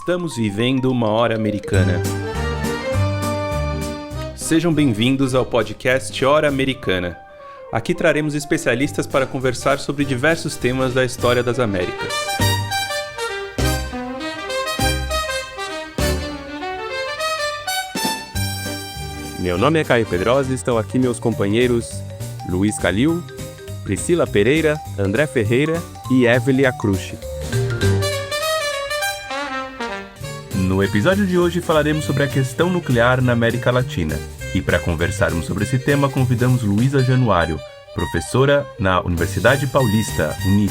Estamos vivendo uma hora americana. Sejam bem-vindos ao podcast Hora Americana. Aqui traremos especialistas para conversar sobre diversos temas da história das Américas. Meu nome é Caio Pedrosa e estão aqui meus companheiros Luiz Calil, Priscila Pereira, André Ferreira e Evelyn Acrucci. No episódio de hoje falaremos sobre a questão nuclear na América Latina. E para conversarmos sobre esse tema, convidamos Luísa Januário, professora na Universidade Paulista, Unip.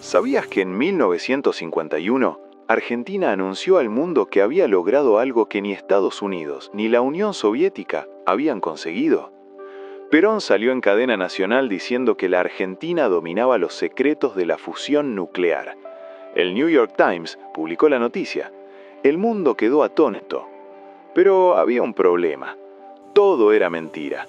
¿Sabías que en 1951 Argentina anunció al mundo que había logrado algo que ni Estados Unidos ni la Unión Soviética habían conseguido? Perón salió en cadena nacional diciendo que la Argentina dominaba los secretos de la fusión nuclear. El New York Times publicó la noticia. El mundo quedó atónito. Pero había un problema. Todo era mentira.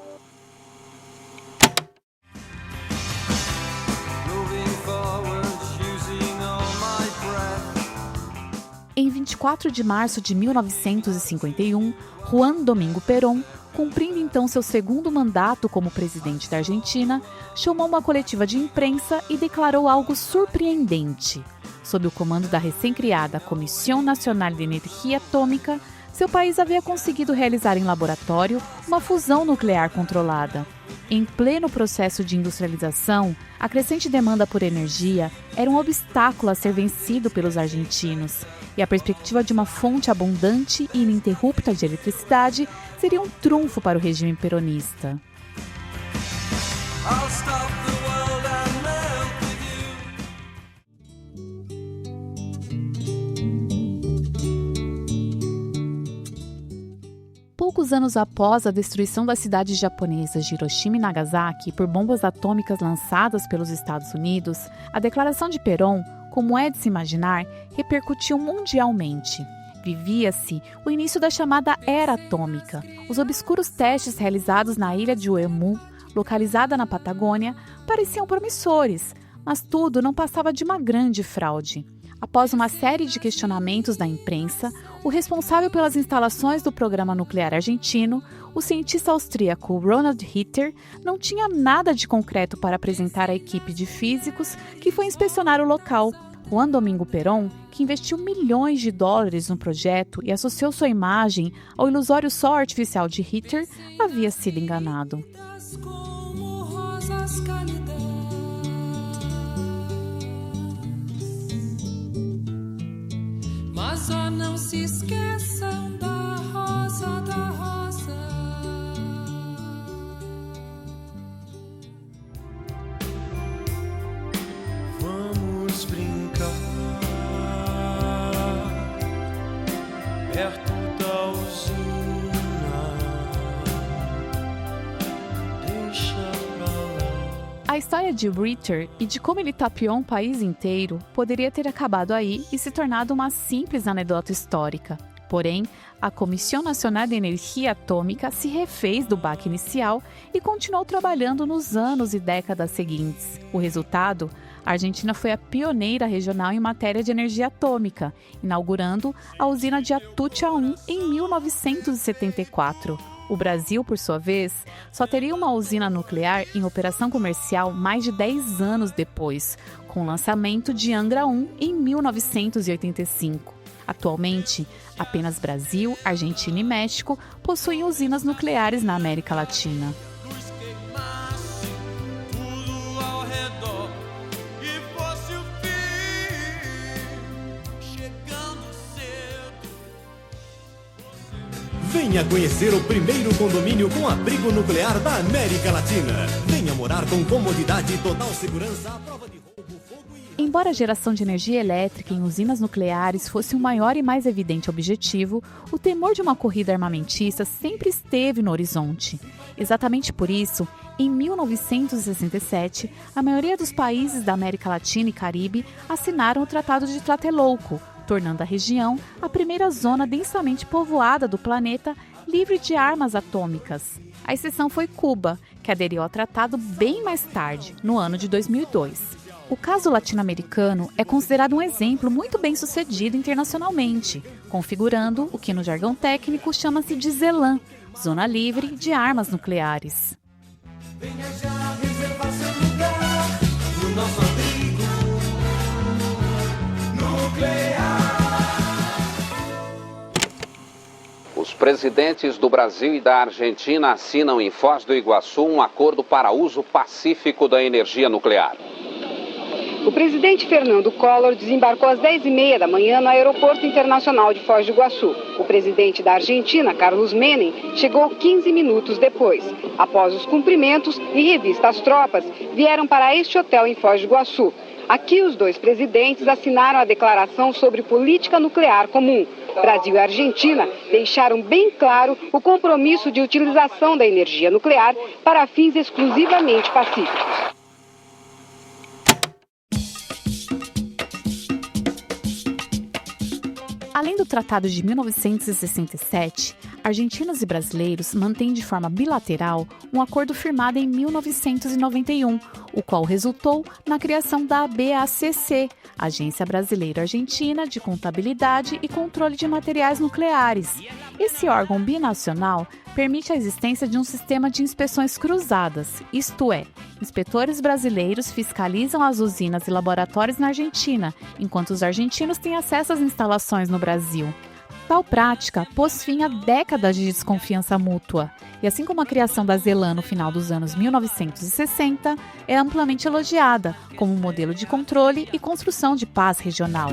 Em 24 de março de 1951, Juan Domingo Perón, cumprindo então seu segundo mandato como presidente da Argentina, chamou uma coletiva de imprensa e declarou algo surpreendente. Sob o comando da recém-criada Comissão Nacional de Energia Atômica, seu país havia conseguido realizar em laboratório uma fusão nuclear controlada. Em pleno processo de industrialização, a crescente demanda por energia era um obstáculo a ser vencido pelos argentinos, e a perspectiva de uma fonte abundante e ininterrupta de eletricidade seria um trunfo para o regime peronista. Poucos anos após a destruição das cidades japonesas de Hiroshima e Nagasaki por bombas atômicas lançadas pelos Estados Unidos, a declaração de Perón, como é de se imaginar, repercutiu mundialmente. Vivia-se o início da chamada Era Atômica. Os obscuros testes realizados na ilha de Oemu, localizada na Patagônia, pareciam promissores, mas tudo não passava de uma grande fraude. Após uma série de questionamentos da imprensa, o responsável pelas instalações do programa nuclear argentino, o cientista austríaco Ronald Ritter, não tinha nada de concreto para apresentar à equipe de físicos que foi inspecionar o local. Juan Domingo Perón, que investiu milhões de dólares no projeto e associou sua imagem ao ilusório sol artificial de Ritter, havia sido enganado. Mas ó, não se esqueçam da rosa, da rosa. Vamos brincar perto da usina. Deixa pra lá. A história de Ritter e de como ele tapeou um país inteiro poderia ter acabado aí e se tornado uma simples anedota histórica. Porém, a Comissão Nacional de Energia Atômica se refez do baque inicial e continuou trabalhando nos anos e décadas seguintes. O resultado? A Argentina foi a pioneira regional em matéria de energia atômica, inaugurando a usina de Atucha 1 em 1974. O Brasil, por sua vez, só teria uma usina nuclear em operação comercial mais de 10 anos depois, com o lançamento de Angra 1 em 1985. Atualmente, apenas Brasil, Argentina e México possuem usinas nucleares na América Latina. Venha conhecer o primeiro condomínio com abrigo nuclear da América Latina. Venha morar com comodidade e total segurança à prova de roubo, fogo e... Embora a geração de energia elétrica em usinas nucleares fosse um maior e mais evidente objetivo, o temor de uma corrida armamentista sempre esteve no horizonte. Exatamente por isso, em 1967, a maioria dos países da América Latina e Caribe assinaram o Tratado de Tlatelolco, tornando a região a primeira zona densamente povoada do planeta livre de armas atômicas. A exceção foi Cuba, que aderiu ao tratado bem mais tarde, no ano de 2002. O caso latino-americano é considerado um exemplo muito bem sucedido internacionalmente, configurando o que no jargão técnico chama-se de ZELAM, Zona Livre de Armas Nucleares. Venha já reservar seu lugar no nosso abrigo nuclear. Os presidentes do Brasil e da Argentina assinam em Foz do Iguaçu um acordo para uso pacífico da energia nuclear. O presidente Fernando Collor desembarcou às 10h30 da manhã no Aeroporto Internacional de Foz do Iguaçu. O presidente da Argentina, Carlos Menem, chegou 15 minutos depois. Após os cumprimentos e revista às tropas, vieram para este hotel em Foz do Iguaçu. Aqui os dois presidentes assinaram a declaração sobre política nuclear comum. Brasil e Argentina deixaram bem claro o compromisso de utilização da energia nuclear para fins exclusivamente pacíficos. Além do Tratado de 1967, argentinos e brasileiros mantêm de forma bilateral um acordo firmado em 1991, o qual resultou na criação da ABACC, Agência Brasileira-Argentina de Contabilidade e Controle de Materiais Nucleares. Esse órgão binacional permite a existência de um sistema de inspeções cruzadas, isto é, inspetores brasileiros fiscalizam as usinas e laboratórios na Argentina, enquanto os argentinos têm acesso às instalações no Brasil. Tal prática pôs fim a décadas de desconfiança mútua, e assim como a criação da ZELAM no final dos anos 1960, é amplamente elogiada como modelo de controle e construção de paz regional.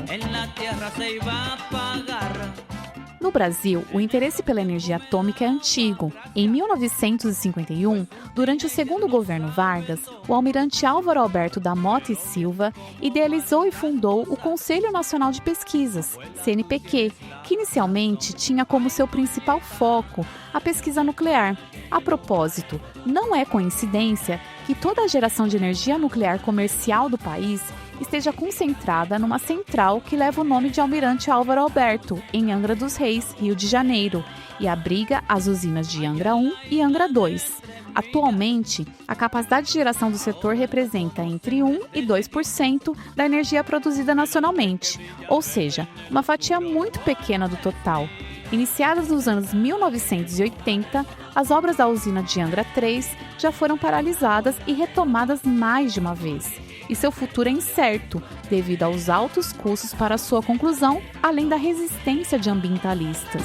No Brasil, o interesse pela energia atômica é antigo. Em 1951, durante o segundo governo Vargas, o almirante Álvaro Alberto da Mota e Silva idealizou e fundou o Conselho Nacional de Pesquisas, CNPq, que inicialmente tinha como seu principal foco a pesquisa nuclear. A propósito, não é coincidência que toda a geração de energia nuclear comercial do país esteja concentrada numa central que leva o nome de Almirante Álvaro Alberto, em Angra dos Reis, Rio de Janeiro, e abriga as usinas de Angra 1 e Angra 2. Atualmente, a capacidade de geração do setor representa entre 1% e 2% da energia produzida nacionalmente, ou seja, uma fatia muito pequena do total. Iniciadas nos anos 1980, as obras da usina de Angra 3 já foram paralisadas e retomadas mais de uma vez. E seu futuro é incerto, devido aos altos custos para sua conclusão, além da resistência de ambientalistas.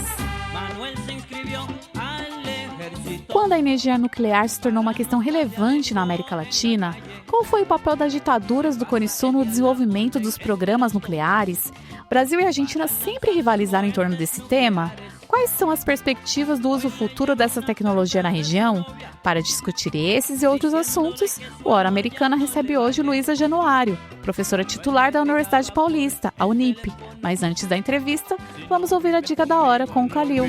Quando a energia nuclear se tornou uma questão relevante na América Latina, qual foi o papel das ditaduras do Cone Sul no desenvolvimento dos programas nucleares? Brasil e Argentina sempre rivalizaram em torno desse tema? Quais são as perspectivas do uso futuro dessa tecnologia na região? Para discutir esses e outros assuntos, o Hora Americana recebe hoje Luísa Januário, professora titular da Universidade Paulista, a Unip. Mas antes da entrevista, vamos ouvir a dica da hora com o Calil.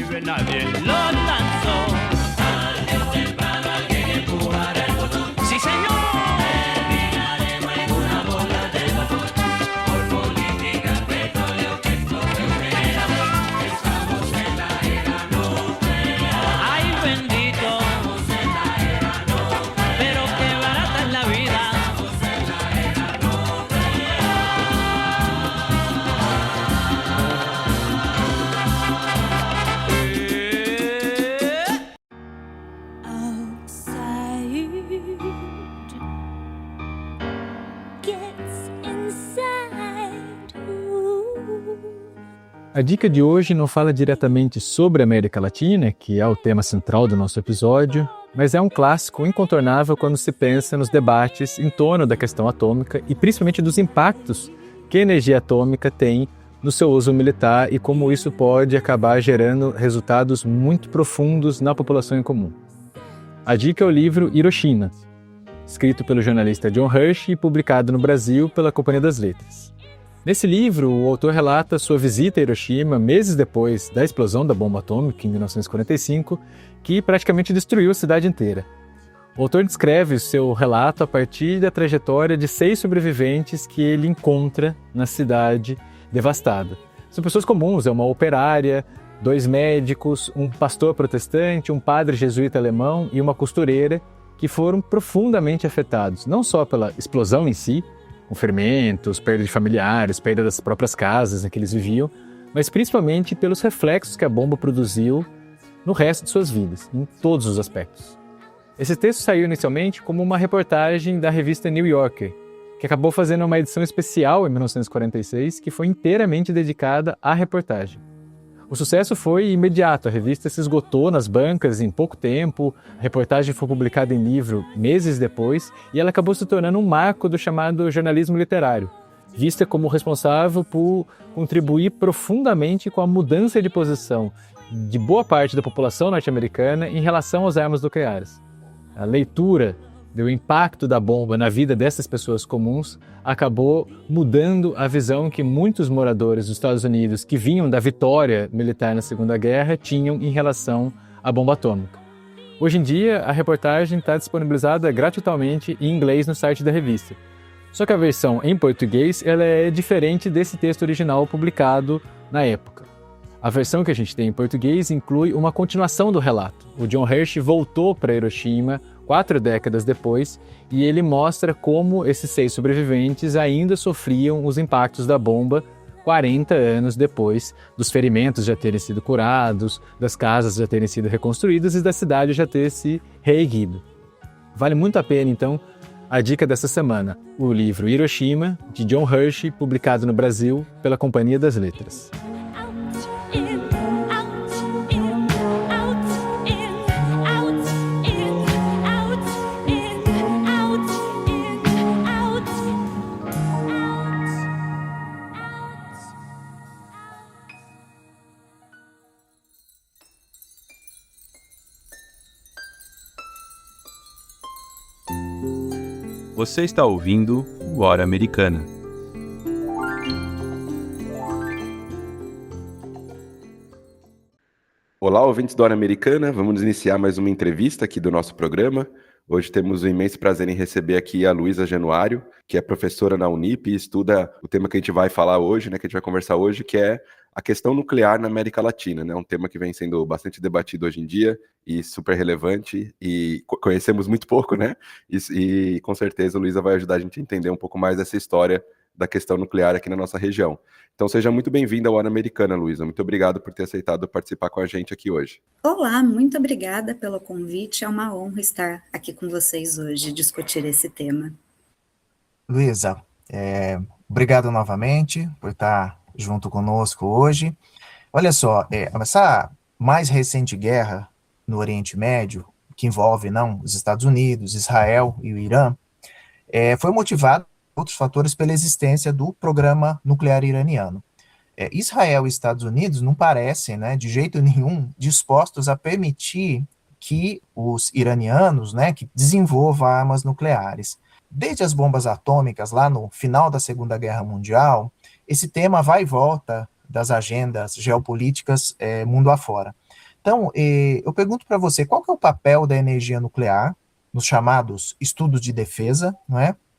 A dica de hoje não fala diretamente sobre a América Latina, que é o tema central do nosso episódio, mas é um clássico incontornável quando se pensa nos debates em torno da questão atômica e principalmente dos impactos que a energia atômica tem no seu uso militar e como isso pode acabar gerando resultados muito profundos na população em comum. A dica é o livro Hiroshima, escrito pelo jornalista John Hirsch e publicado no Brasil pela Companhia das Letras. Nesse livro, o autor relata sua visita a Hiroshima meses depois da explosão da bomba atômica em 1945, que praticamente destruiu a cidade inteira. O autor descreve o seu relato a partir da trajetória de 6 sobreviventes que ele encontra na cidade devastada. São pessoas comuns, é uma operária, 2 médicos, um pastor protestante, um padre jesuíta alemão e uma costureira que foram profundamente afetados, não só pela explosão em si, com ferimentos, perda de familiares, perda das próprias casas em que eles viviam, mas principalmente pelos reflexos que a bomba produziu no resto de suas vidas, em todos os aspectos. Esse texto saiu inicialmente como uma reportagem da revista New Yorker, que acabou fazendo uma edição especial em 1946, que foi inteiramente dedicada à reportagem. O sucesso foi imediato, a revista se esgotou nas bancas em pouco tempo, a reportagem foi publicada em livro meses depois e ela acabou se tornando um marco do chamado jornalismo literário, vista como responsável por contribuir profundamente com a mudança de posição de boa parte da população norte-americana em relação às armas nucleares. A leitura do impacto da bomba na vida dessas pessoas comuns acabou mudando a visão que muitos moradores dos Estados Unidos que vinham da vitória militar na Segunda Guerra tinham em relação à bomba atômica. Hoje em dia, a reportagem está disponibilizada gratuitamente em inglês no site da revista. Só que a versão em português ela é diferente desse texto original publicado na época. A versão que a gente tem em português inclui uma continuação do relato. O John Hershey voltou para Hiroshima 4 décadas depois e ele mostra como esses 6 sobreviventes ainda sofriam os impactos da bomba 40 anos depois dos ferimentos já terem sido curados, das casas já terem sido reconstruídas e da cidade já ter se reerguido. Vale muito a pena, então, a dica dessa semana, o livro Hiroshima, de John Hershey, publicado no Brasil pela Companhia das Letras. Você está ouvindo o Hora Americana. Olá, ouvintes do Hora Americana. Vamos iniciar mais uma entrevista aqui do nosso programa. Hoje temos o imenso prazer em receber aqui a Luísa Januário, que é professora na Unip e estuda o tema que a gente vai falar hoje, que a gente vai conversar hoje, que é a questão nuclear na América Latina, Um tema que vem sendo bastante debatido hoje em dia e super relevante e conhecemos muito pouco, E com certeza a Luísa vai ajudar a gente a entender um pouco mais dessa história da questão nuclear aqui na nossa região. Então seja muito bem-vinda ao Hora Americana, Luísa. Muito obrigado por ter aceitado participar com a gente aqui hoje. Olá, muito obrigada pelo convite. É uma honra estar aqui com vocês hoje e discutir esse tema. Luísa, obrigado novamente por estar junto conosco hoje. Olha só, essa mais recente guerra no Oriente Médio, que envolve os Estados Unidos, Israel e o Irã, foi motivada por outros fatores pela existência do programa nuclear iraniano. Israel e Estados Unidos não parecem, de jeito nenhum, dispostos a permitir que os iranianos, que desenvolvam armas nucleares. Desde as bombas atômicas, lá no final da Segunda Guerra Mundial, esse tema vai e volta das agendas geopolíticas mundo afora. Então, eu pergunto para você, qual que é o papel da energia nuclear nos chamados estudos de defesa,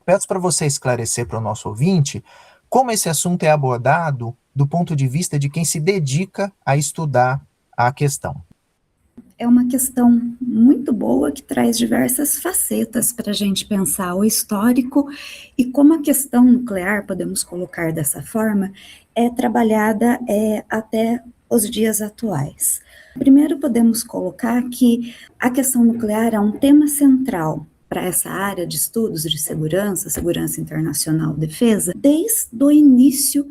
Peço para você esclarecer para o nosso ouvinte como esse assunto é abordado do ponto de vista de quem se dedica a estudar a questão. É uma questão muito boa que traz diversas facetas para a gente pensar o histórico e como a questão nuclear, podemos colocar dessa forma, é trabalhada até os dias atuais. Primeiro, podemos colocar que a questão nuclear é um tema central para essa área de estudos de segurança internacional, defesa, desde o início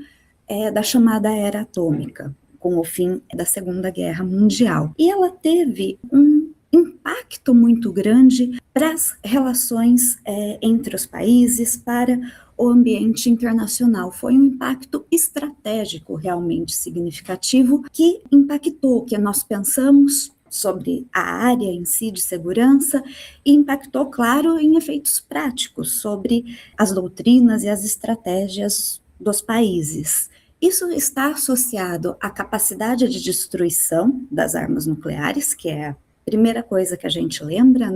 da chamada era atômica, com o fim da Segunda Guerra Mundial. E ela teve um impacto muito grande para as relações entre os países, para o ambiente internacional. Foi um impacto estratégico realmente significativo que impactou o que nós pensamos sobre a área em si de segurança e impactou, claro, em efeitos práticos sobre as doutrinas e as estratégias dos países. Isso está associado à capacidade de destruição das armas nucleares, que é a primeira coisa que a gente lembra,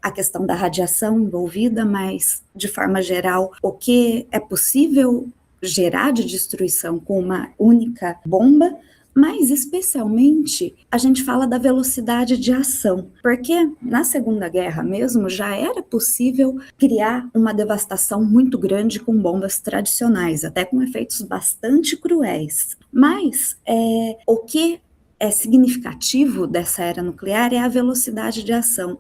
A questão da radiação envolvida, mas, de forma geral, o que é possível gerar de destruição com uma única bomba mas especialmente a gente fala da velocidade de ação, porque na Segunda Guerra mesmo já era possível criar uma devastação muito grande com bombas tradicionais, até com efeitos bastante cruéis. Mas o que é significativo dessa era nuclear é a velocidade de ação.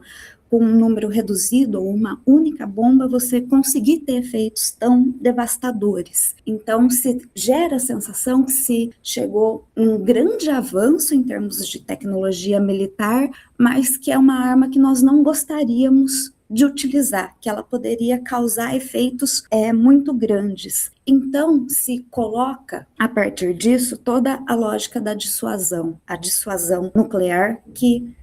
Com um número reduzido ou uma única bomba, você conseguir ter efeitos tão devastadores. Então, se gera a sensação que se chegou um grande avanço em termos de tecnologia militar, mas que é uma arma que nós não gostaríamos de utilizar, que ela poderia causar efeitos muito grandes. Então, se coloca, a partir disso, toda a lógica da dissuasão, a dissuasão nuclear que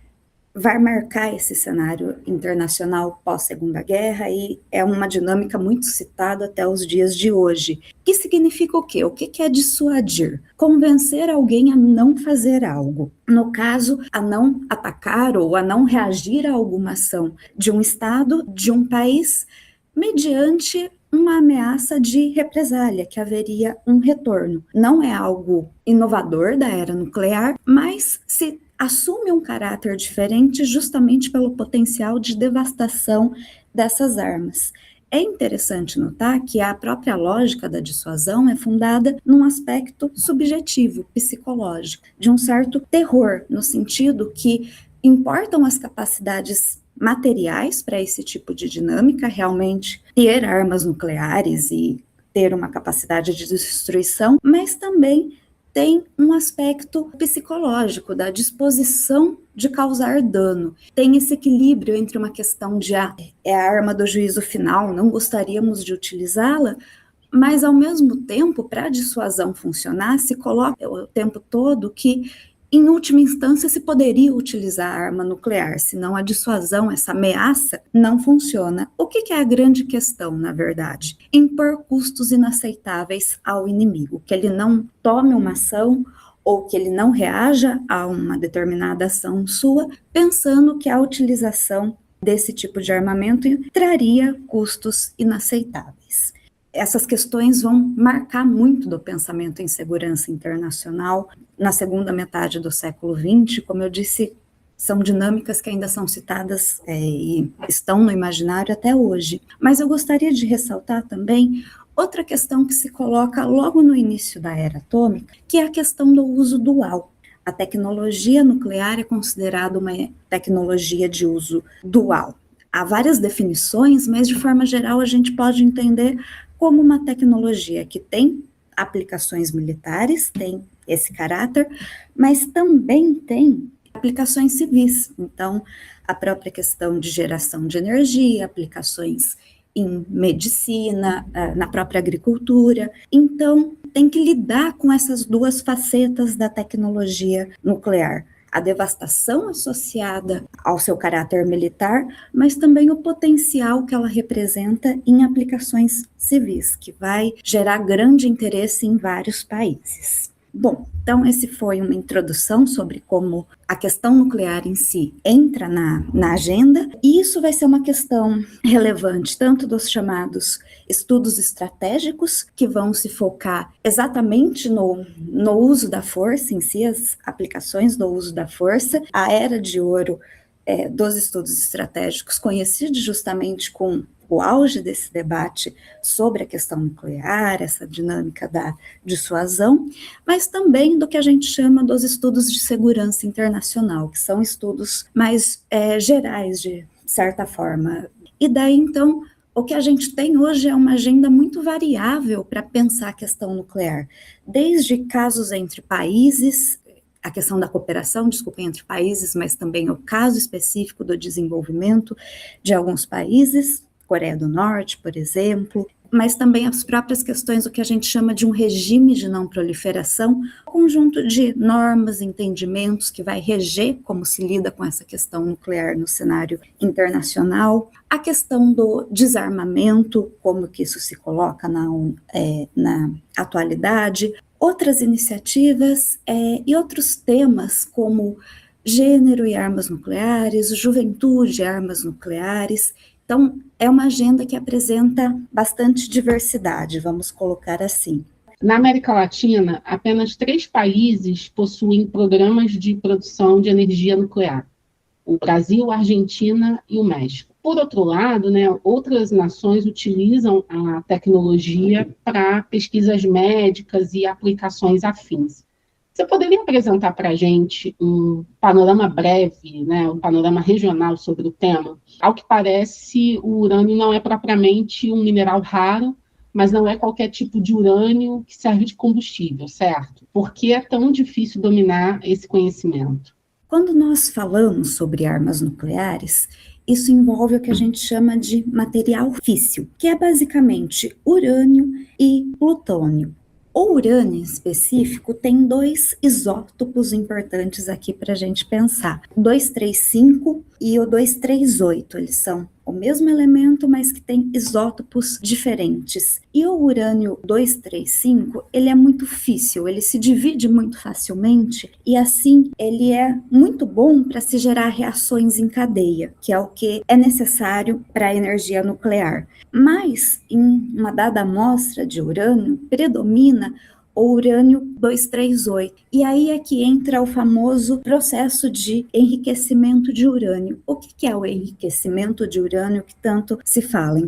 vai marcar esse cenário internacional pós-Segunda Guerra e é uma dinâmica muito citada até os dias de hoje. Que significa o quê? O que é dissuadir? Convencer alguém a não fazer algo. No caso, a não atacar ou a não reagir a alguma ação de um Estado, de um país, mediante uma ameaça de represália, que haveria um retorno. Não é algo inovador da era nuclear, mas se assume um caráter diferente justamente pelo potencial de devastação dessas armas. É interessante notar que a própria lógica da dissuasão é fundada num aspecto subjetivo, psicológico, de um certo terror, no sentido que importam as capacidades materiais para esse tipo de dinâmica, realmente ter armas nucleares e ter uma capacidade de destruição, mas também tem um aspecto psicológico, da disposição de causar dano. Tem esse equilíbrio entre uma questão de é a arma do juízo final, não gostaríamos de utilizá-la, mas ao mesmo tempo, para a dissuasão funcionar, se coloca o tempo todo que, em última instância, se poderia utilizar a arma nuclear, senão a dissuasão, essa ameaça, não funciona. O que é a grande questão, na verdade? Impor custos inaceitáveis ao inimigo, que ele não tome uma ação ou que ele não reaja a uma determinada ação sua, pensando que a utilização desse tipo de armamento traria custos inaceitáveis. Essas questões vão marcar muito do pensamento em segurança internacional na segunda metade do século XX. Como eu disse, são dinâmicas que ainda são citadas e estão no imaginário até hoje. Mas eu gostaria de ressaltar também outra questão que se coloca logo no início da era atômica, que é a questão do uso dual. A tecnologia nuclear é considerada uma tecnologia de uso dual. Há várias definições, mas de forma geral a gente pode entender como uma tecnologia que tem aplicações militares, tem esse caráter, mas também tem aplicações civis. Então, a própria questão de geração de energia, aplicações em medicina, na própria agricultura. Então, tem que lidar com essas duas facetas da tecnologia nuclear. A devastação associada ao seu caráter militar, mas também o potencial que ela representa em aplicações civis, que vai gerar grande interesse em vários países. Bom, então esse foi uma introdução sobre como a questão nuclear em si entra na agenda, e isso vai ser uma questão relevante tanto dos chamados estudos estratégicos, que vão se focar exatamente no uso da força em si, as aplicações do uso da força, a era de ouro dos estudos estratégicos, coincide justamente com o auge desse debate sobre a questão nuclear, essa dinâmica da dissuasão, mas também do que a gente chama dos estudos de segurança internacional, que são estudos mais gerais, de certa forma. E daí, então, o que a gente tem hoje é uma agenda muito variável para pensar a questão nuclear, desde casos entre países, a questão da cooperação, entre países, mas também o caso específico do desenvolvimento de alguns países, Coreia do Norte, por exemplo, mas também as próprias questões, o que a gente chama de um regime de não proliferação, um conjunto de normas, entendimentos que vai reger como se lida com essa questão nuclear no cenário internacional, a questão do desarmamento, como que isso se coloca na atualidade, outras iniciativas e outros temas como gênero e armas nucleares, juventude e armas nucleares. Então, é uma agenda que apresenta bastante diversidade, vamos colocar assim. Na América Latina, apenas 3 países possuem programas de produção de energia nuclear: o Brasil, a Argentina e o México. Por outro lado, né, outras nações utilizam a tecnologia para pesquisas médicas e aplicações afins. Você poderia apresentar para a gente um panorama breve, né, um panorama regional sobre o tema? Ao que parece, o urânio não é propriamente um mineral raro, mas não é qualquer tipo de urânio que serve de combustível, certo? Por que é tão difícil dominar esse conhecimento? Quando nós falamos sobre armas nucleares, isso envolve o que a gente chama de material físsil, que é basicamente urânio e plutônio. O urânio em específico tem 2 isótopos importantes aqui para a gente pensar: o 235 e o 238. Eles são o mesmo elemento, mas que tem isótopos diferentes. E o urânio 235, ele é muito físsil, ele se divide muito facilmente e assim ele é muito bom para se gerar reações em cadeia, que é o que é necessário para a energia nuclear. Mas em uma dada amostra de urânio predomina o urânio 238. E aí é que entra o famoso processo de enriquecimento de urânio. O que é o enriquecimento de urânio que tanto se fala?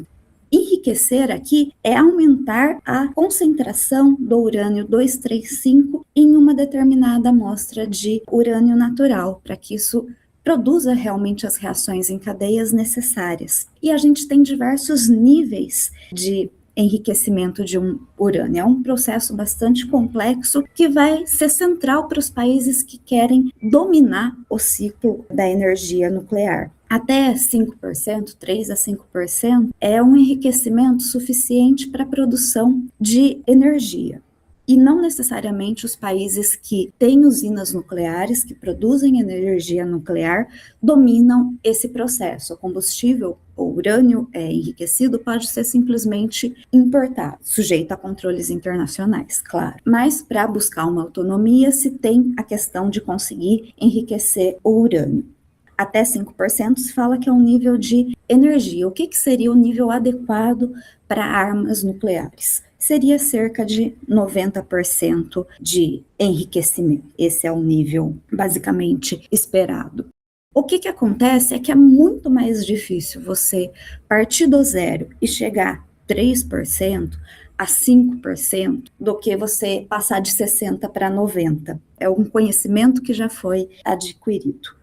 Enriquecer aqui é aumentar a concentração do urânio 235 em uma determinada amostra de urânio natural, para que isso produza realmente as reações em cadeias necessárias. E a gente tem diversos níveis de enriquecimento de um urânio. É um processo bastante complexo que vai ser central para os países que querem dominar o ciclo da energia nuclear. Até 5%, 3 a 5%, é um enriquecimento suficiente para a produção de energia. E não necessariamente os países que têm usinas nucleares, que produzem energia nuclear, dominam esse processo. O combustível, o urânio enriquecido, pode ser simplesmente importado, sujeito a controles internacionais, claro. Mas para buscar uma autonomia, se tem a questão de conseguir enriquecer o urânio. Até 5% se fala que é um nível de energia. O que seria o nível adequado para armas nucleares? Seria cerca de 90% de enriquecimento. Esse é o nível basicamente esperado. O que acontece é que é muito mais difícil você partir do zero e chegar 3% a 5% do que você passar de 60% para 90%. É um conhecimento que já foi adquirido.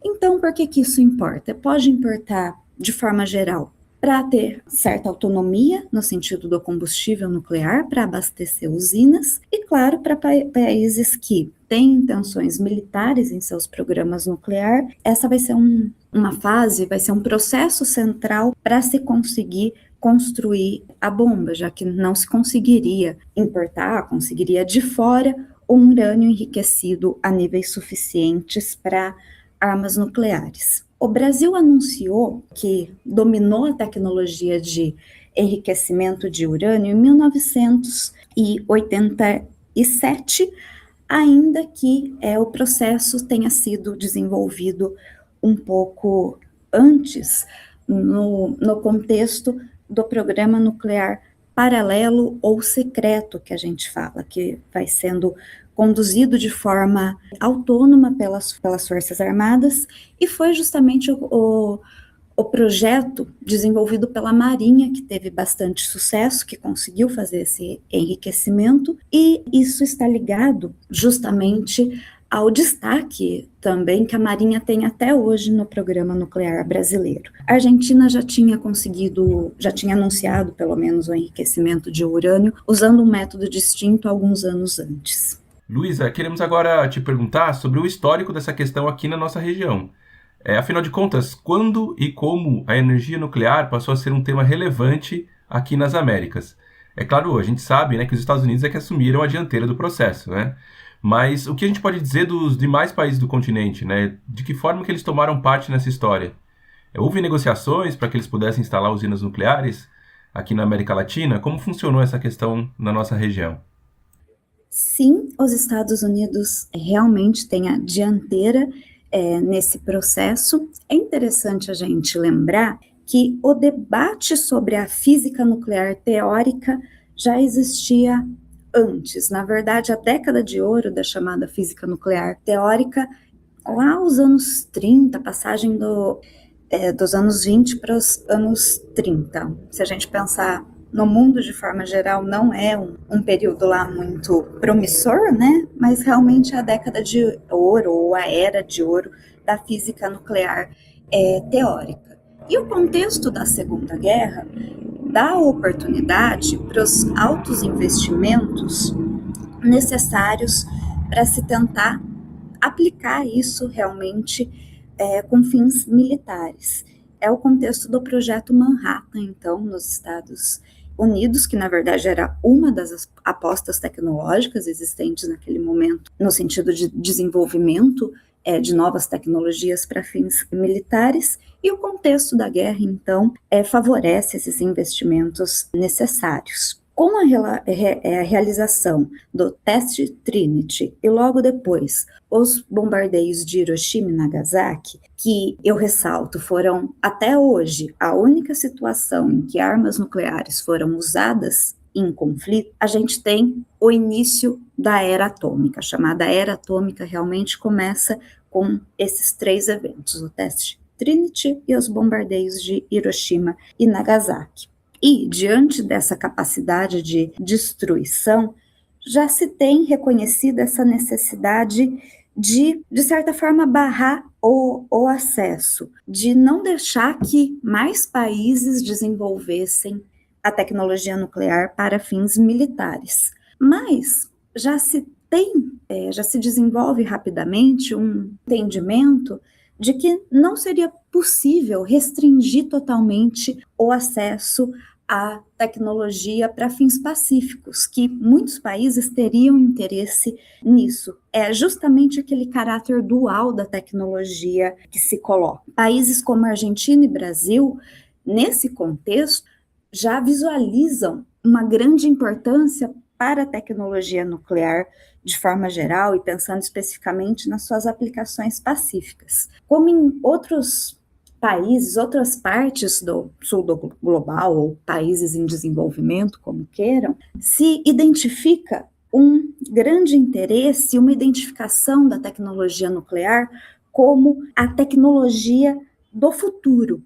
Então, por que isso importa? Pode importar de forma geral para ter certa autonomia no sentido do combustível nuclear, para abastecer usinas, e claro, para países que têm intenções militares em seus programas nucleares, essa vai ser uma fase, vai ser um processo central para se conseguir construir a bomba, já que não se conseguiria importar, conseguiria de fora um urânio enriquecido a níveis suficientes para armas nucleares. O Brasil anunciou que dominou a tecnologia de enriquecimento de urânio em 1987, ainda que o processo tenha sido desenvolvido um pouco antes, no contexto do programa nuclear paralelo ou secreto, que a gente fala, que vai sendo conduzido de forma autônoma pelas Forças Armadas, e foi justamente o projeto desenvolvido pela Marinha que teve bastante sucesso, que conseguiu fazer esse enriquecimento, e isso está ligado justamente ao destaque também que a Marinha tem até hoje no programa nuclear brasileiro. A Argentina já tinha anunciado pelo menos o enriquecimento de urânio usando um método distinto alguns anos antes. Luísa, queremos agora te perguntar sobre o histórico dessa questão aqui na nossa região. Afinal de contas, quando e como a energia nuclear passou a ser um tema relevante aqui nas Américas? É claro, a gente sabe, né, que os Estados Unidos é que assumiram a dianteira do processo, né? Mas o que a gente pode dizer dos demais países do continente, né? De que forma que eles tomaram parte nessa história? Houve negociações para que eles pudessem instalar usinas nucleares aqui na América Latina? Como funcionou essa questão na nossa região? Sim, os Estados Unidos realmente têm a dianteira nesse processo. É interessante a gente lembrar que o debate sobre a física nuclear teórica já existia antes. Na verdade, a década de ouro da chamada física nuclear teórica, lá aos anos 30, passagem dos anos 20 para os anos 30. Se a gente pensar no mundo de forma geral, não é um período lá muito promissor, né? Mas realmente é a década de ouro, ou a era de ouro da física nuclear teórica. E o contexto da Segunda Guerra dá oportunidade para os altos investimentos necessários para se tentar aplicar isso realmente com fins militares. É o contexto do projeto Manhattan, então, nos Estados Unidos, que na verdade era uma das apostas tecnológicas existentes naquele momento, no sentido de desenvolvimento de novas tecnologias para fins militares, e o contexto da guerra, então, favorece esses investimentos necessários. Com a realização do teste Trinity e logo depois os bombardeios de Hiroshima e Nagasaki, que eu ressalto foram até hoje a única situação em que armas nucleares foram usadas em conflito, a gente tem o início da era atômica. A chamada era atômica realmente começa com esses 3 eventos, o teste Trinity e os bombardeios de Hiroshima e Nagasaki. E, diante dessa capacidade de destruição, já se tem reconhecido essa necessidade de certa forma, barrar o acesso, de não deixar que mais países desenvolvessem a tecnologia nuclear para fins militares. Mas já se desenvolve rapidamente um entendimento de que não seria possível restringir totalmente o acesso à tecnologia para fins pacíficos, que muitos países teriam interesse nisso. É justamente aquele caráter dual da tecnologia que se coloca. Países como Argentina e Brasil, nesse contexto, já visualizam uma grande importância para a tecnologia nuclear de forma geral e pensando especificamente nas suas aplicações pacíficas. Como em outros países, outras partes do sul do global ou países em desenvolvimento, como queiram, se identifica um grande interesse, uma identificação da tecnologia nuclear como a tecnologia do futuro.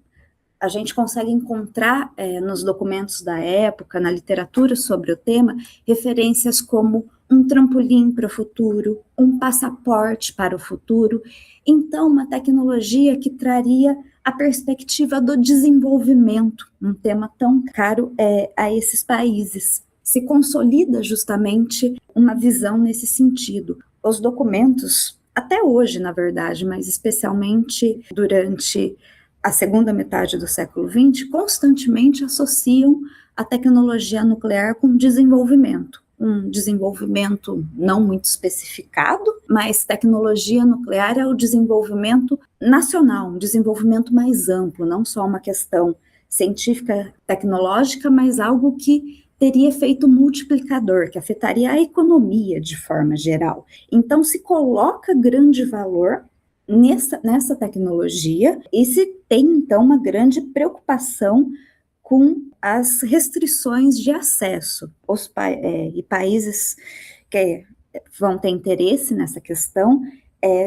A gente consegue encontrar nos documentos da época, na literatura sobre o tema, referências como um trampolim para o futuro, um passaporte para o futuro. Então, uma tecnologia que traria a perspectiva do desenvolvimento, um tema tão caro a esses países. Se consolida justamente uma visão nesse sentido. Os documentos, até hoje, na verdade, mas especialmente durante a segunda metade do século XX, constantemente associam a tecnologia nuclear com desenvolvimento. Um desenvolvimento não muito especificado, mas tecnologia nuclear é o desenvolvimento nacional, um desenvolvimento mais amplo, não só uma questão científica, tecnológica, mas algo que teria efeito multiplicador, que afetaria a economia de forma geral. Então, se coloca grande valor nessa tecnologia e se tem, então, uma grande preocupação com as restrições de acesso. E países que vão ter interesse nessa questão,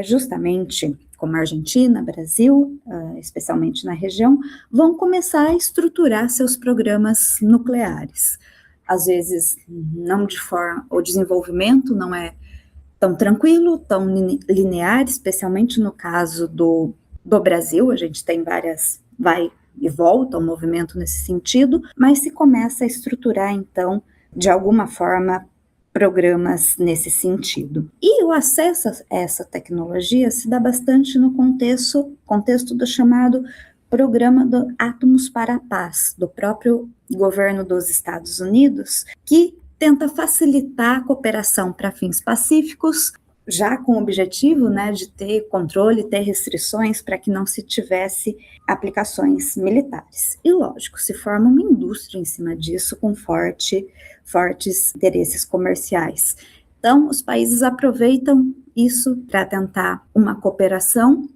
justamente como a Argentina, Brasil, especialmente na região, vão começar a estruturar seus programas nucleares. Às vezes, o desenvolvimento não é tão tranquilo, tão linear, especialmente no caso do Brasil. A gente tem vai e volta um movimento nesse sentido, mas se começa a estruturar, então, de alguma forma, programas nesse sentido. E o acesso a essa tecnologia se dá bastante no contexto do chamado Programa do Átomos para a Paz, do próprio governo dos Estados Unidos, que tenta facilitar a cooperação para fins pacíficos, já com o objetivo, de ter controle, ter restrições para que não se tivesse aplicações militares. E, lógico, se forma uma indústria em cima disso com fortes interesses comerciais. Então, os países aproveitam isso para tentar uma cooperação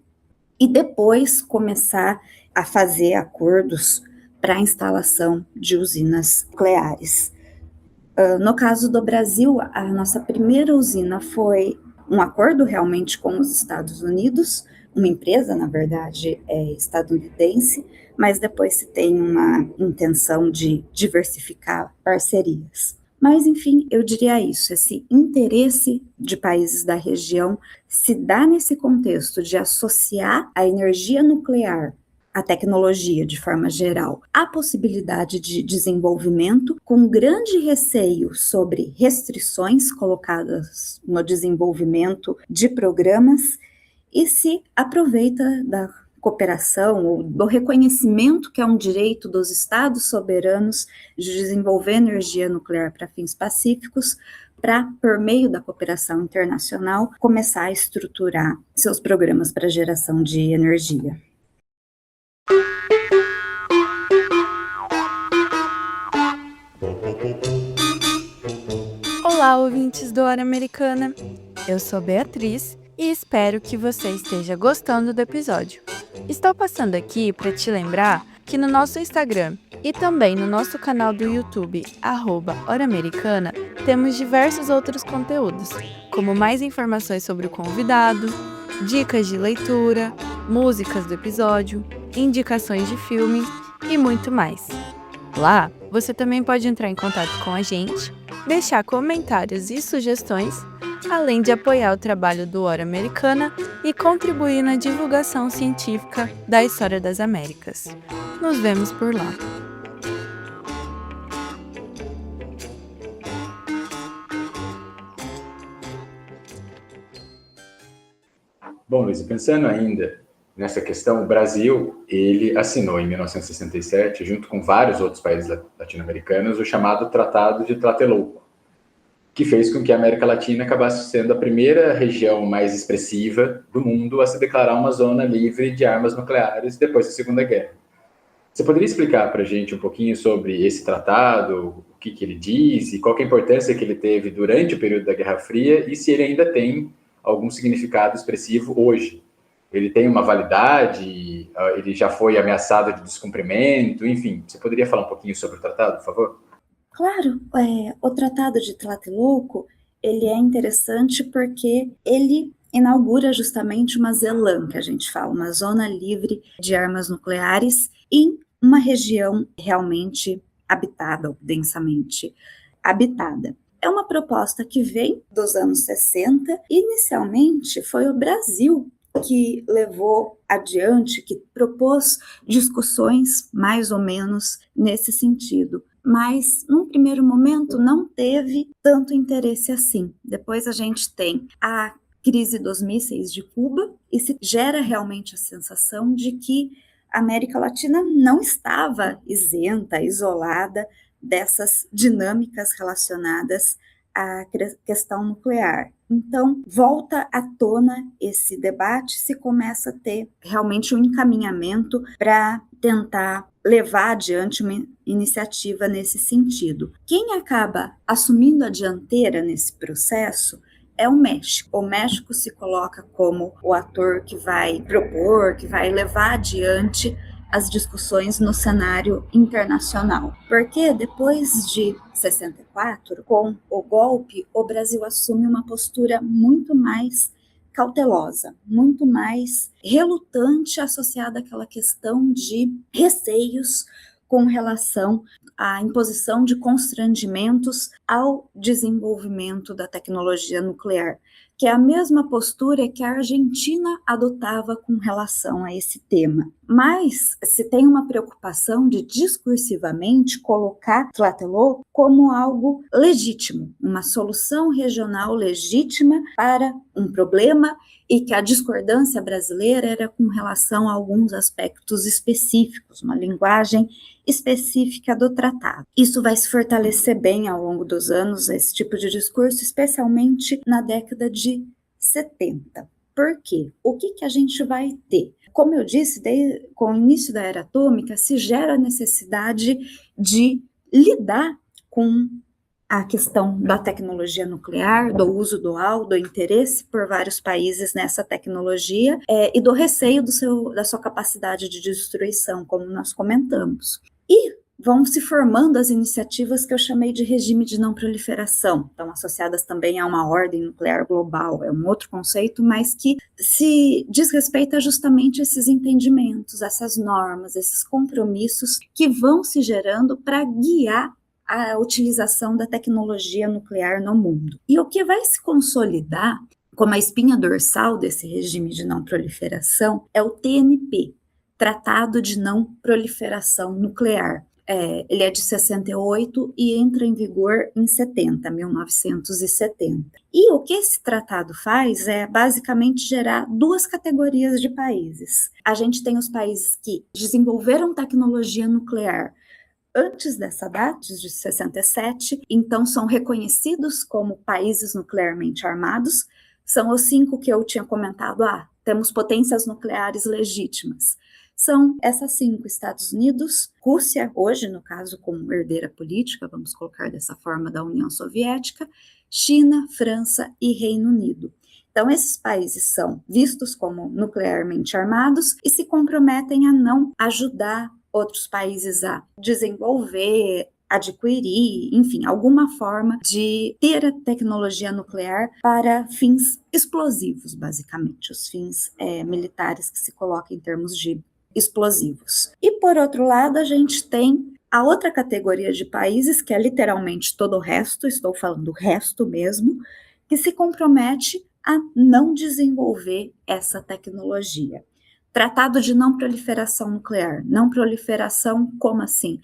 e depois começar a fazer acordos para a instalação de usinas nucleares. No caso do Brasil, a nossa primeira usina foi um acordo realmente com os Estados Unidos, uma empresa, na verdade, estadunidense, mas depois se tem uma intenção de diversificar parcerias. Mas, enfim, eu diria isso, esse interesse de países da região se dá nesse contexto de associar a energia nuclear, a tecnologia de forma geral, a possibilidade de desenvolvimento, com grande receio sobre restrições colocadas no desenvolvimento de programas, e se aproveita da cooperação ou do reconhecimento que é um direito dos estados soberanos de desenvolver energia nuclear para fins pacíficos, para, por meio da cooperação internacional, começar a estruturar seus programas para geração de energia. Olá, ouvintes do Hora Americana. Eu sou Beatriz e espero que você esteja gostando do episódio. Estou passando aqui para te lembrar que no nosso Instagram e também no nosso canal do YouTube, @Hora Americana, temos diversos outros conteúdos, como mais informações sobre o convidado, dicas de leitura, músicas do episódio, indicações de filme e muito mais. Lá, você também pode entrar em contato com a gente, deixar comentários e sugestões, além de apoiar o trabalho do Hora Americana e contribuir na divulgação científica da história das Américas. Nos vemos por lá. Bom, Luiz, pensando ainda nessa questão, o Brasil, ele assinou em 1967, junto com vários outros países latino-americanos, o chamado Tratado de Tlatelolco, que fez com que a América Latina acabasse sendo a primeira região mais expressiva do mundo a se declarar uma zona livre de armas nucleares depois da Segunda Guerra. Você poderia explicar para a gente um pouquinho sobre esse tratado, o que ele diz e qual que é a importância que ele teve durante o período da Guerra Fria e se ele ainda tem algum significado expressivo hoje? Ele tem uma validade? Ele já foi ameaçado de descumprimento? Enfim, você poderia falar um pouquinho sobre o tratado, por favor? Claro, o Tratado de Tlatelolco, ele é interessante porque ele inaugura justamente uma ZELAM, que a gente fala, uma zona livre de armas nucleares em uma região realmente habitada, ou densamente habitada. É uma proposta que vem dos anos 60, e inicialmente foi o Brasil que levou adiante, que propôs discussões mais ou menos nesse sentido. Mas, num primeiro momento, não teve tanto interesse assim. Depois a gente tem a crise dos mísseis de Cuba e se gera realmente a sensação de que a América Latina não estava isenta, isolada dessas dinâmicas relacionadas à questão nuclear. Então, volta à tona esse debate, se começa a ter realmente um encaminhamento para tentar levar adiante uma iniciativa nesse sentido. Quem acaba assumindo a dianteira nesse processo é o México. O México se coloca como o ator que vai propor, que vai levar adiante as discussões no cenário internacional. Porque depois de 64, com o golpe, o Brasil assume uma postura muito mais cautelosa, muito mais relutante, associada àquela questão de receios com relação à imposição de constrangimentos ao desenvolvimento da tecnologia nuclear, que é a mesma postura que a Argentina adotava com relação a esse tema. Mas se tem uma preocupação de discursivamente colocar Tlatelolco como algo legítimo, uma solução regional legítima para um problema, e que a discordância brasileira era com relação a alguns aspectos específicos, uma linguagem específica do tratado. Isso vai se fortalecer bem ao longo dos anos, esse tipo de discurso, especialmente na década de 70. Por quê? O que a gente vai ter? Como eu disse, com o início da era atômica, se gera a necessidade de lidar com a questão da tecnologia nuclear, do uso dual, do interesse por vários países nessa tecnologia e do receio da sua capacidade de destruição, como nós comentamos. E vão se formando as iniciativas que eu chamei de regime de não proliferação, estão associadas também a uma ordem nuclear global, é um outro conceito, mas que se diz respeito a justamente esses entendimentos, essas normas, esses compromissos que vão se gerando para guiar a utilização da tecnologia nuclear no mundo. E o que vai se consolidar como a espinha dorsal desse regime de não proliferação é o TNP, Tratado de Não Proliferação Nuclear. Ele é de 68 e entra em vigor em 1970. E o que esse tratado faz é basicamente gerar duas categorias de países. A gente tem os países que desenvolveram tecnologia nuclear antes dessa data, de 67, então são reconhecidos como países nuclearmente armados. São os 5 que eu tinha comentado, temos potências nucleares legítimas. São essas 5, Estados Unidos, Rússia, hoje, no caso, como herdeira política, vamos colocar dessa forma, da União Soviética, China, França e Reino Unido. Então, esses países são vistos como nuclearmente armados e se comprometem a não ajudar outros países a desenvolver, adquirir, enfim, alguma forma de ter a tecnologia nuclear para fins explosivos, basicamente, os fins militares que se colocam em termos de explosivos. E, por outro lado, a gente tem a outra categoria de países, que é literalmente todo o resto, estou falando o resto mesmo, que se compromete a não desenvolver essa tecnologia. Tratado de Não Proliferação Nuclear. Não proliferação, como assim?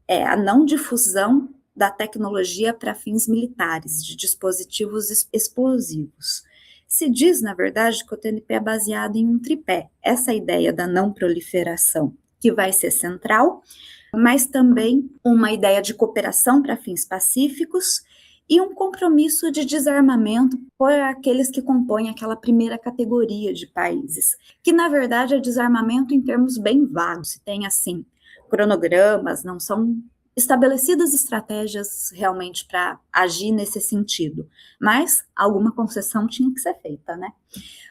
É a não difusão da tecnologia para fins militares, de dispositivos explosivos. Se diz, na verdade, que o TNP é baseado em um tripé, essa ideia da não proliferação, que vai ser central, mas também uma ideia de cooperação para fins pacíficos e um compromisso de desarmamento por aqueles que compõem aquela primeira categoria de países, que, na verdade, é desarmamento em termos bem vagos, se tem, assim, cronogramas, não são estabelecidas estratégias realmente para agir nesse sentido, mas alguma concessão tinha que ser feita, né?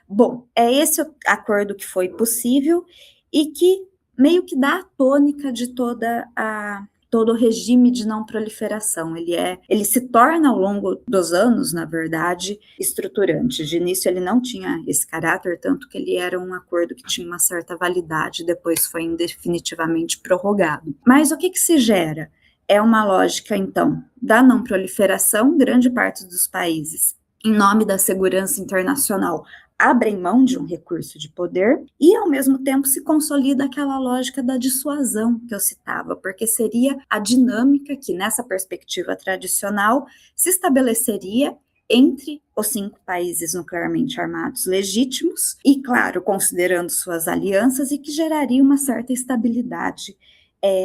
Bom, é esse o acordo que foi possível e que meio que dá a tônica de todo o regime de não proliferação. Ele se torna ao longo dos anos, na verdade, estruturante. De início ele não tinha esse caráter, tanto que ele era um acordo que tinha uma certa validade, depois foi indefinitivamente prorrogado. Mas o que se gera? É uma lógica, então, da não proliferação. Grande parte dos países, em nome da segurança internacional, abrem mão de um recurso de poder e, ao mesmo tempo, se consolida aquela lógica da dissuasão que eu citava, porque seria a dinâmica que, nessa perspectiva tradicional, se estabeleceria entre os 5 países nuclearmente armados legítimos e, claro, considerando suas alianças, e que geraria uma certa estabilidade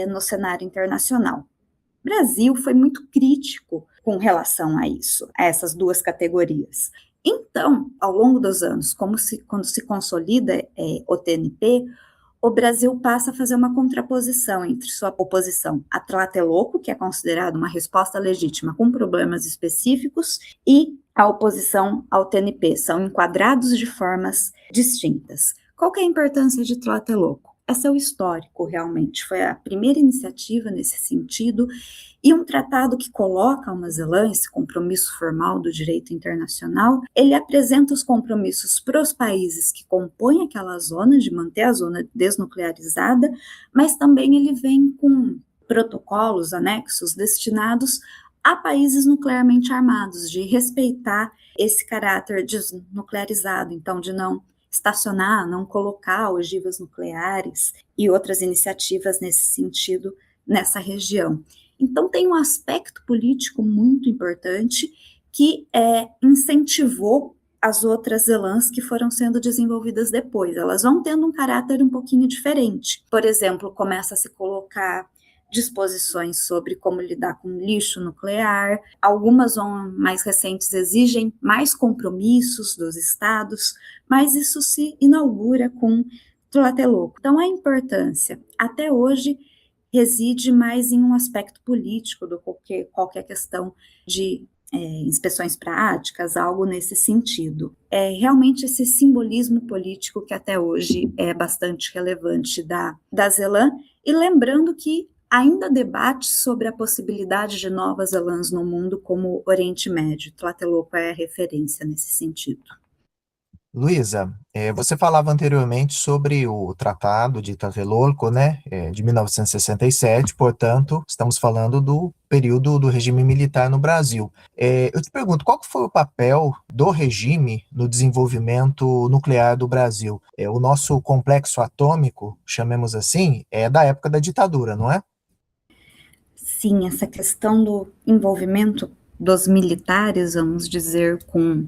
no cenário internacional. O Brasil foi muito crítico com relação a isso, a essas duas categorias. Então, ao longo dos anos, quando se consolida o TNP, o Brasil passa a fazer uma contraposição entre sua oposição a Tlatelolco, que é considerado uma resposta legítima com problemas específicos, e a oposição ao TNP. São enquadrados de formas distintas. Qual que é a importância de Tlatelolco? Esse é o histórico, realmente. Foi a primeira iniciativa nesse sentido, e um tratado que coloca a Nova Zelândia, esse compromisso formal do direito internacional, ele apresenta os compromissos para os países que compõem aquela zona, de manter a zona desnuclearizada, mas também ele vem com protocolos, anexos, destinados a países nuclearmente armados, de respeitar esse caráter desnuclearizado, então de não estacionar, não colocar ogivas nucleares e outras iniciativas nesse sentido nessa região. Então tem um aspecto político muito importante que incentivou as outras ZLANs que foram sendo desenvolvidas depois. Elas vão tendo um caráter um pouquinho diferente. Por exemplo, começa a se colocar disposições sobre como lidar com lixo nuclear. Algumas mais recentes exigem mais compromissos dos estados, mas isso se inaugura com Tlatelolco. Então a importância, até hoje, reside mais em um aspecto político do que qualquer questão de inspeções práticas, algo nesse sentido. É realmente esse simbolismo político que até hoje é bastante relevante da ZLAN, e lembrando que ainda debate sobre a possibilidade de novas Elãs no mundo como Oriente Médio. Tlatelolco é a referência nesse sentido. Luísa, você falava anteriormente sobre o Tratado de Tlatelolco, né, de 1967, portanto, estamos falando do período do regime militar no Brasil. Eu te pergunto, qual foi o papel do regime no desenvolvimento nuclear do Brasil? O nosso complexo atômico, chamemos assim, é da época da ditadura, não é? Sim, essa questão do envolvimento dos militares, vamos dizer, com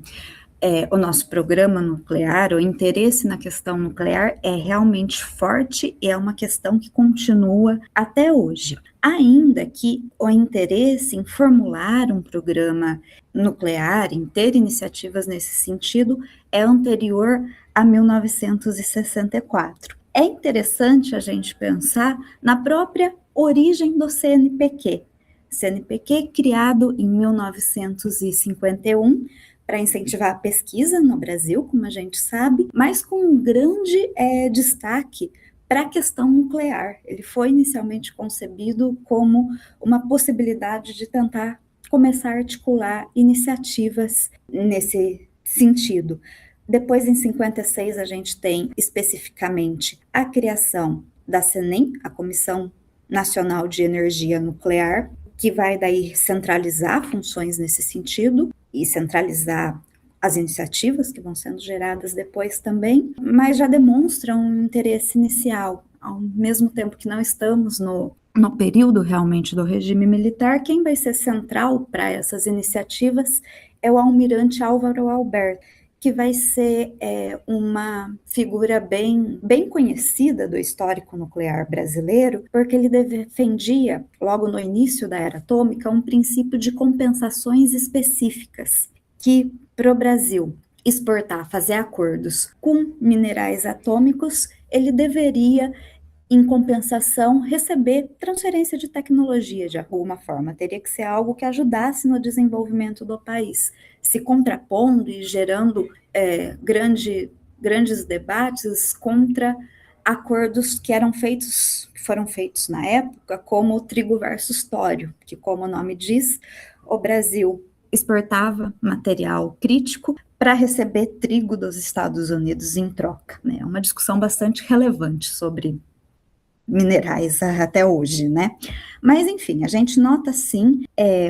o nosso programa nuclear, o interesse na questão nuclear é realmente forte e é uma questão que continua até hoje. Ainda que o interesse em formular um programa nuclear, em ter iniciativas nesse sentido, é anterior a 1964. É interessante a gente pensar na própria origem do CNPq. CNPq criado em 1951, para incentivar a pesquisa no Brasil, como a gente sabe, mas com um grande destaque para a questão nuclear. Ele foi inicialmente concebido como uma possibilidade de tentar começar a articular iniciativas nesse sentido. Depois, em 56, a gente tem especificamente a criação da CNEM, a Comissão Nacional de Energia Nuclear, que vai daí centralizar funções nesse sentido e centralizar as iniciativas que vão sendo geradas depois também, mas já demonstra um interesse inicial. Ao mesmo tempo que não estamos no período realmente do regime militar, quem vai ser central para essas iniciativas é o almirante Álvaro Alberto, que vai ser uma figura bem conhecida do histórico nuclear brasileiro, porque ele defendia, logo no início da era atômica, um princípio de compensações específicas, que para o Brasil exportar, fazer acordos com minerais atômicos, ele deveria, em compensação, receber transferência de tecnologia de alguma forma. Teria que ser algo que ajudasse no desenvolvimento do país, se contrapondo e gerando grandes debates contra acordos que foram feitos na época, como o trigo versus tório, que, como o nome diz, o Brasil exportava material crítico para receber trigo dos Estados Unidos em troca. É uma discussão bastante relevante sobre minerais até hoje, né? Mas, enfim, a gente nota, sim,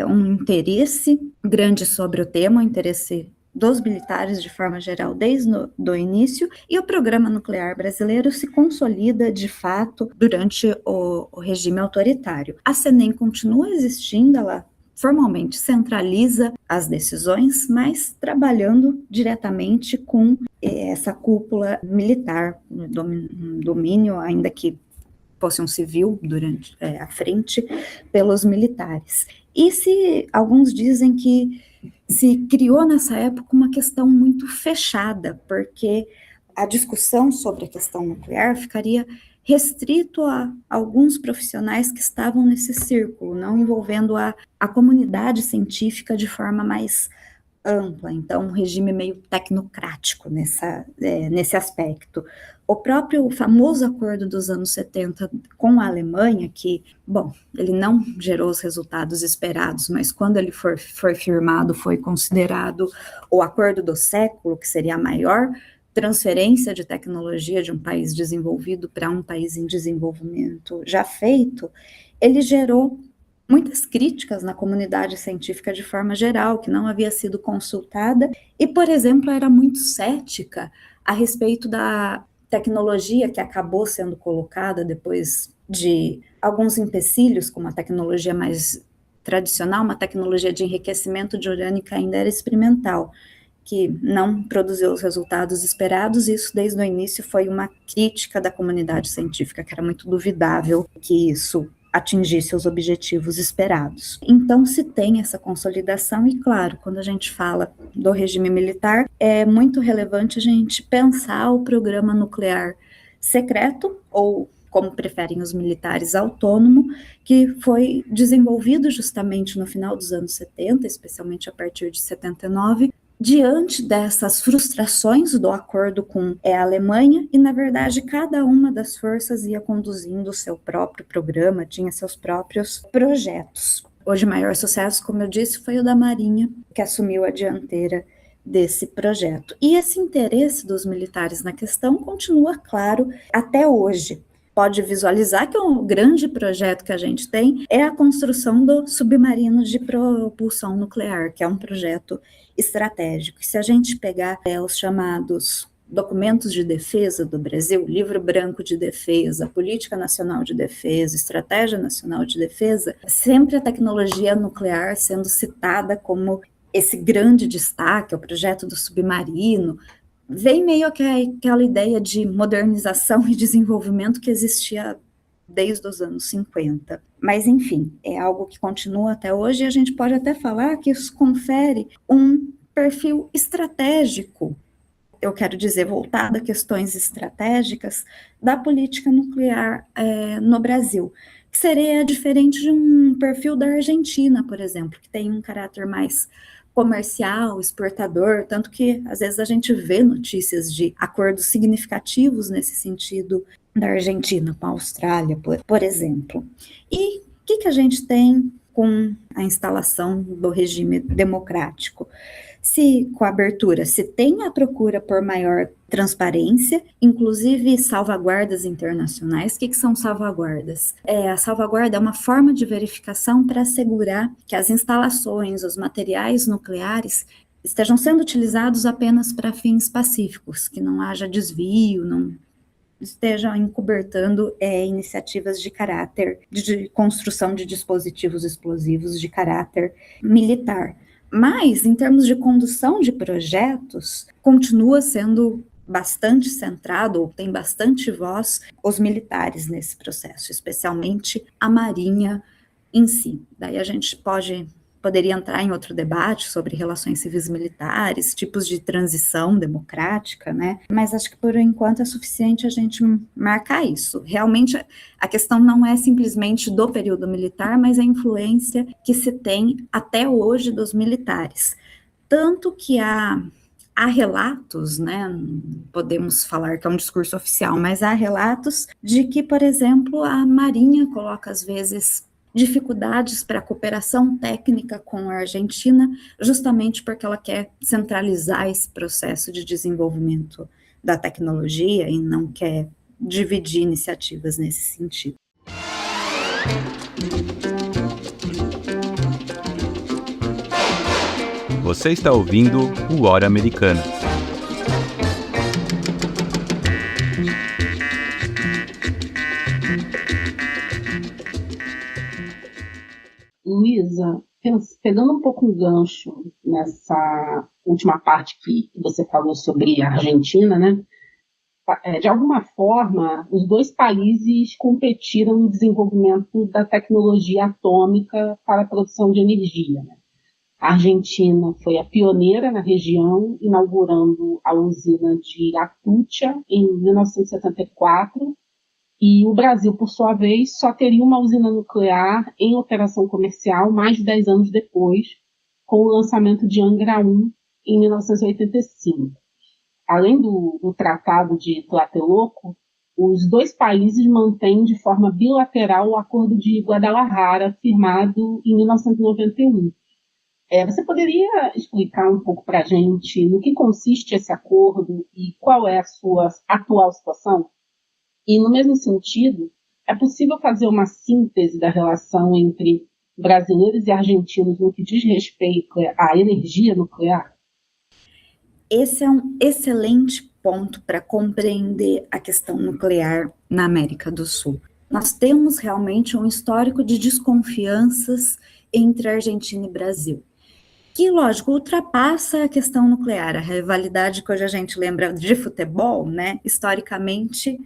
um interesse grande sobre o tema, um interesse dos militares de forma geral desde o início, e o programa nuclear brasileiro se consolida, de fato, durante o regime autoritário. A CNEM continua existindo, ela formalmente centraliza as decisões, mas trabalhando diretamente com essa cúpula militar, domínio, ainda que fosse um civil durante à frente pelos militares. E alguns dizem que se criou nessa época uma questão muito fechada, porque a discussão sobre a questão nuclear ficaria restrito a alguns profissionais que estavam nesse círculo, não envolvendo a comunidade científica de forma mais ampla, então um regime meio tecnocrático nesse aspecto. O próprio famoso acordo dos anos 70 com a Alemanha, que, bom, ele não gerou os resultados esperados, mas quando ele foi firmado, foi considerado o acordo do século, que seria a maior transferência de tecnologia de um país desenvolvido para um país em desenvolvimento já feito, ele gerou muitas críticas na comunidade científica de forma geral, que não havia sido consultada, e, por exemplo, era muito cética a respeito da tecnologia que acabou sendo colocada depois de alguns empecilhos, como a tecnologia mais tradicional, uma tecnologia de enriquecimento de urânio que ainda era experimental, que não produziu os resultados esperados. Isso desde o início foi uma crítica da comunidade científica, que era muito duvidável que isso atingisse os objetivos esperados. Então se tem essa consolidação e, claro, quando a gente fala do regime militar, é muito relevante a gente pensar o programa nuclear secreto, ou como preferem os militares, autônomo, que foi desenvolvido justamente no final dos anos 70, especialmente a partir de 79, diante dessas frustrações do acordo com a Alemanha, e na verdade cada uma das forças ia conduzindo o seu próprio programa, tinha seus próprios projetos. O de maior sucesso, como eu disse, foi o da Marinha, que assumiu a dianteira desse projeto. E esse interesse dos militares na questão continua claro até hoje. Pode visualizar que um grande projeto que a gente tem é a construção do submarino de propulsão nuclear, que é um projeto estratégico. Se a gente pegar os chamados documentos de defesa do Brasil, Livro Branco de Defesa, Política Nacional de Defesa, Estratégia Nacional de Defesa, sempre a tecnologia nuclear sendo citada como esse grande destaque, o projeto do submarino, vem meio que aquela ideia de modernização e desenvolvimento que existia desde os anos 50. Mas, enfim, é algo que continua até hoje e a gente pode até falar que isso confere um perfil estratégico, eu quero dizer, voltado a questões estratégicas da política nuclear no Brasil, que seria diferente de um perfil da Argentina, por exemplo, que tem um caráter mais comercial, exportador, tanto que às vezes a gente vê notícias de acordos significativos nesse sentido da Argentina com a Austrália, por exemplo. E o que a gente tem com a instalação do regime democrático? Com a abertura, se tem a procura por maior transparência, inclusive salvaguardas internacionais. O que são salvaguardas? A salvaguarda é uma forma de verificação para assegurar que as instalações, os materiais nucleares estejam sendo utilizados apenas para fins pacíficos, que não haja desvio, não estejam encobertando iniciativas de caráter de construção de dispositivos explosivos de caráter militar. Mas, em termos de condução de projetos, continua sendo bastante centrado, ou tem bastante voz, os militares nesse processo, especialmente a Marinha em si. Daí a gente poderia entrar em outro debate sobre relações civis militares, tipos de transição democrática, né? Mas acho que por enquanto é suficiente a gente marcar isso. Realmente a questão não é simplesmente do período militar, mas a influência que se tem até hoje dos militares. Tanto que há relatos, né? Podemos falar que é um discurso oficial, mas há relatos de que, por exemplo, a Marinha coloca às vezes dificuldades para a cooperação técnica com a Argentina, justamente porque ela quer centralizar esse processo de desenvolvimento da tecnologia e não quer dividir iniciativas nesse sentido. Você está ouvindo o Hora Americana. Luísa, pegando um pouco um gancho nessa última parte que você falou sobre a Argentina, né? De alguma forma, os dois países competiram no desenvolvimento da tecnologia atômica para a produção de energia, né? A Argentina foi a pioneira na região, inaugurando a usina de Atucha em 1974, e o Brasil, por sua vez, só teria uma usina nuclear em operação comercial mais de 10 anos depois, com o lançamento de Angra 1 em 1985. Além do Tratado de Tlatelolco, os dois países mantêm de forma bilateral o Acordo de Guadalajara, firmado em 1991. Você poderia explicar um pouco para a gente no que consiste esse acordo e qual é a sua atual situação? E, no mesmo sentido, é possível fazer uma síntese da relação entre brasileiros e argentinos no que diz respeito à energia nuclear? Esse é um excelente ponto para compreender a questão nuclear na América do Sul. Nós temos realmente um histórico de desconfianças entre Argentina e Brasil, que, lógico, ultrapassa a questão nuclear, a rivalidade que hoje a gente lembra de futebol, né? Historicamente,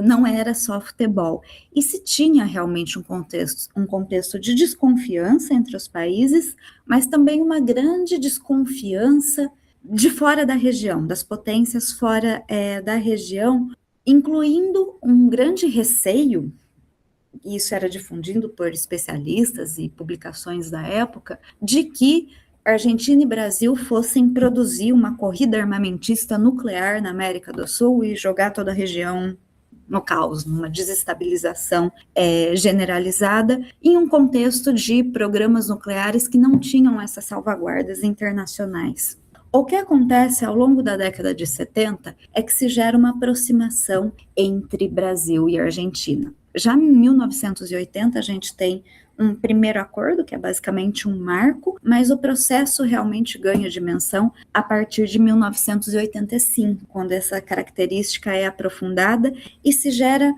não era só futebol. E se tinha realmente um contexto de desconfiança entre os países, mas também uma grande desconfiança de fora da região, das potências fora da região, incluindo um grande receio, e isso era difundido por especialistas e publicações da época, de que Argentina e Brasil fossem produzir uma corrida armamentista nuclear na América do Sul e jogar toda a região no caos, numa desestabilização generalizada, em um contexto de programas nucleares que não tinham essas salvaguardas internacionais. O que acontece ao longo da década de 70 é que se gera uma aproximação entre Brasil e Argentina. Já em 1980, a gente tem um primeiro acordo, que é basicamente um marco, mas o processo realmente ganha dimensão a partir de 1985, quando essa característica é aprofundada e se gera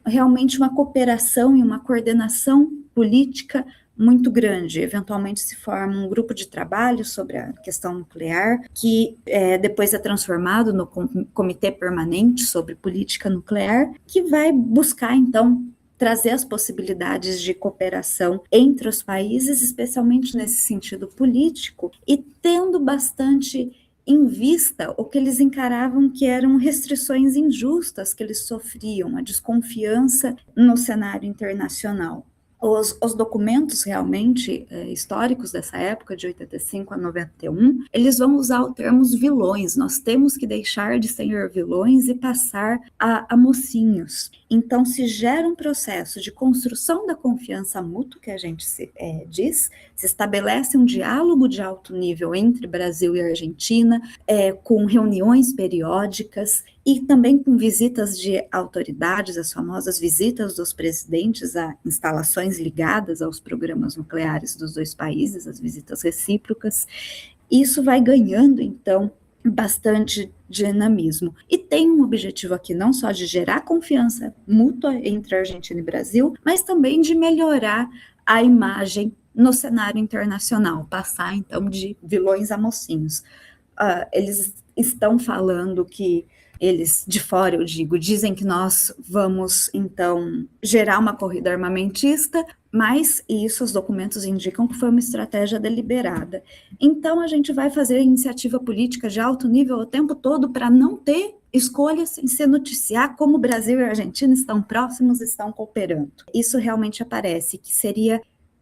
realmente uma cooperação e uma coordenação política muito grande. Eventualmente se forma um grupo de trabalho sobre a questão nuclear, que depois é transformado no Comitê Permanente sobre Política Nuclear, que vai buscar, então, trazer as possibilidades de cooperação entre os países, especialmente nesse sentido político, e tendo bastante em vista o que eles encaravam que eram restrições injustas que eles sofriam, a desconfiança no cenário internacional. Os documentos realmente históricos dessa época, de 85 a 91, eles vão usar o termo vilões. Nós temos que deixar de ser vilões e passar a mocinhos. Então, se gera um processo de construção da confiança mútua, que a gente diz, se estabelece um diálogo de alto nível entre Brasil e Argentina, com reuniões periódicas e também com visitas de autoridades, as famosas visitas dos presidentes a instalações ligadas aos programas nucleares dos dois países, as visitas recíprocas. Isso vai ganhando, então, bastante dinamismo. E tem um objetivo aqui não só de gerar confiança mútua entre Argentina e Brasil, mas também de melhorar a imagem no cenário internacional, passar, então, de vilões a mocinhos. Eles estão falando que eles, de fora, eu digo, dizem que nós vamos, então, gerar uma corrida armamentista, mas isso os documentos indicam que foi uma estratégia deliberada. Então, a gente vai fazer iniciativa política de alto nível o tempo todo para não ter escolhas em se noticiar como o Brasil e a Argentina estão próximos, estão cooperando. Isso realmente aparece, que seria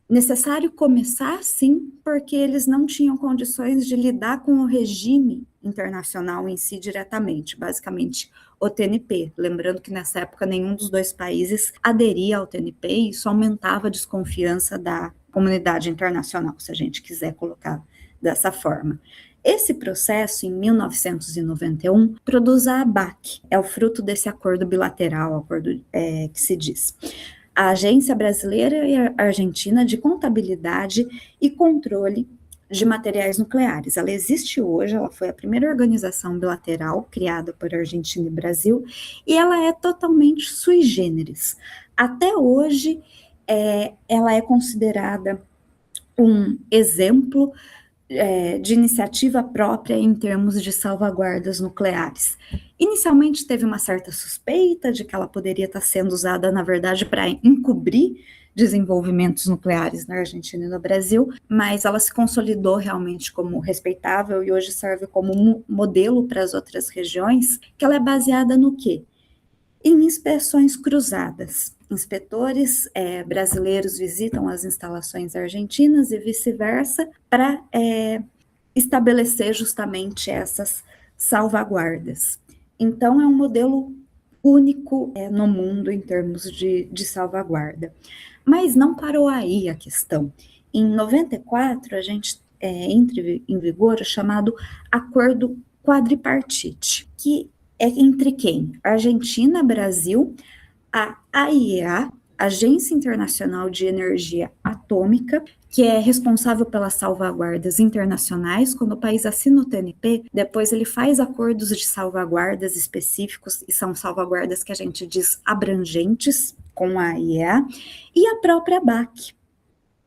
necessário começar, sim, porque eles não tinham condições de lidar com o regime internacional em si diretamente, basicamente o TNP. Lembrando que nessa época nenhum dos dois países aderia ao TNP e isso aumentava a desconfiança da comunidade internacional, se a gente quiser colocar dessa forma. Esse processo, em 1991, produz a ABAC, é o fruto desse acordo bilateral, acordo que se diz. A Agência Brasileira e Argentina de Contabilidade e Controle de Materiais Nucleares. Ela existe hoje, ela foi a primeira organização bilateral criada por Argentina e Brasil, e ela é totalmente sui generis. Até hoje, ela é considerada um exemplo de iniciativa própria em termos de salvaguardas nucleares. Inicialmente teve uma certa suspeita de que ela poderia estar sendo usada, na verdade, para encobrir desenvolvimentos nucleares na Argentina e no Brasil, mas ela se consolidou realmente como respeitável e hoje serve como um modelo para as outras regiões, que ela é baseada no quê? Em inspeções cruzadas. Inspetores brasileiros visitam as instalações argentinas e vice-versa para estabelecer justamente essas salvaguardas. Então, é um modelo único no mundo em termos de salvaguarda. Mas não parou aí a questão. Em 94, a gente entra em vigor o chamado Acordo Quadripartite, que é entre quem? Argentina, Brasil, a AIEA, Agência Internacional de Energia Atômica, que é responsável pelas salvaguardas internacionais. Quando o país assina o TNP, depois ele faz acordos de salvaguardas específicos, e são salvaguardas que a gente diz abrangentes com a AIEA, e a própria ABAC.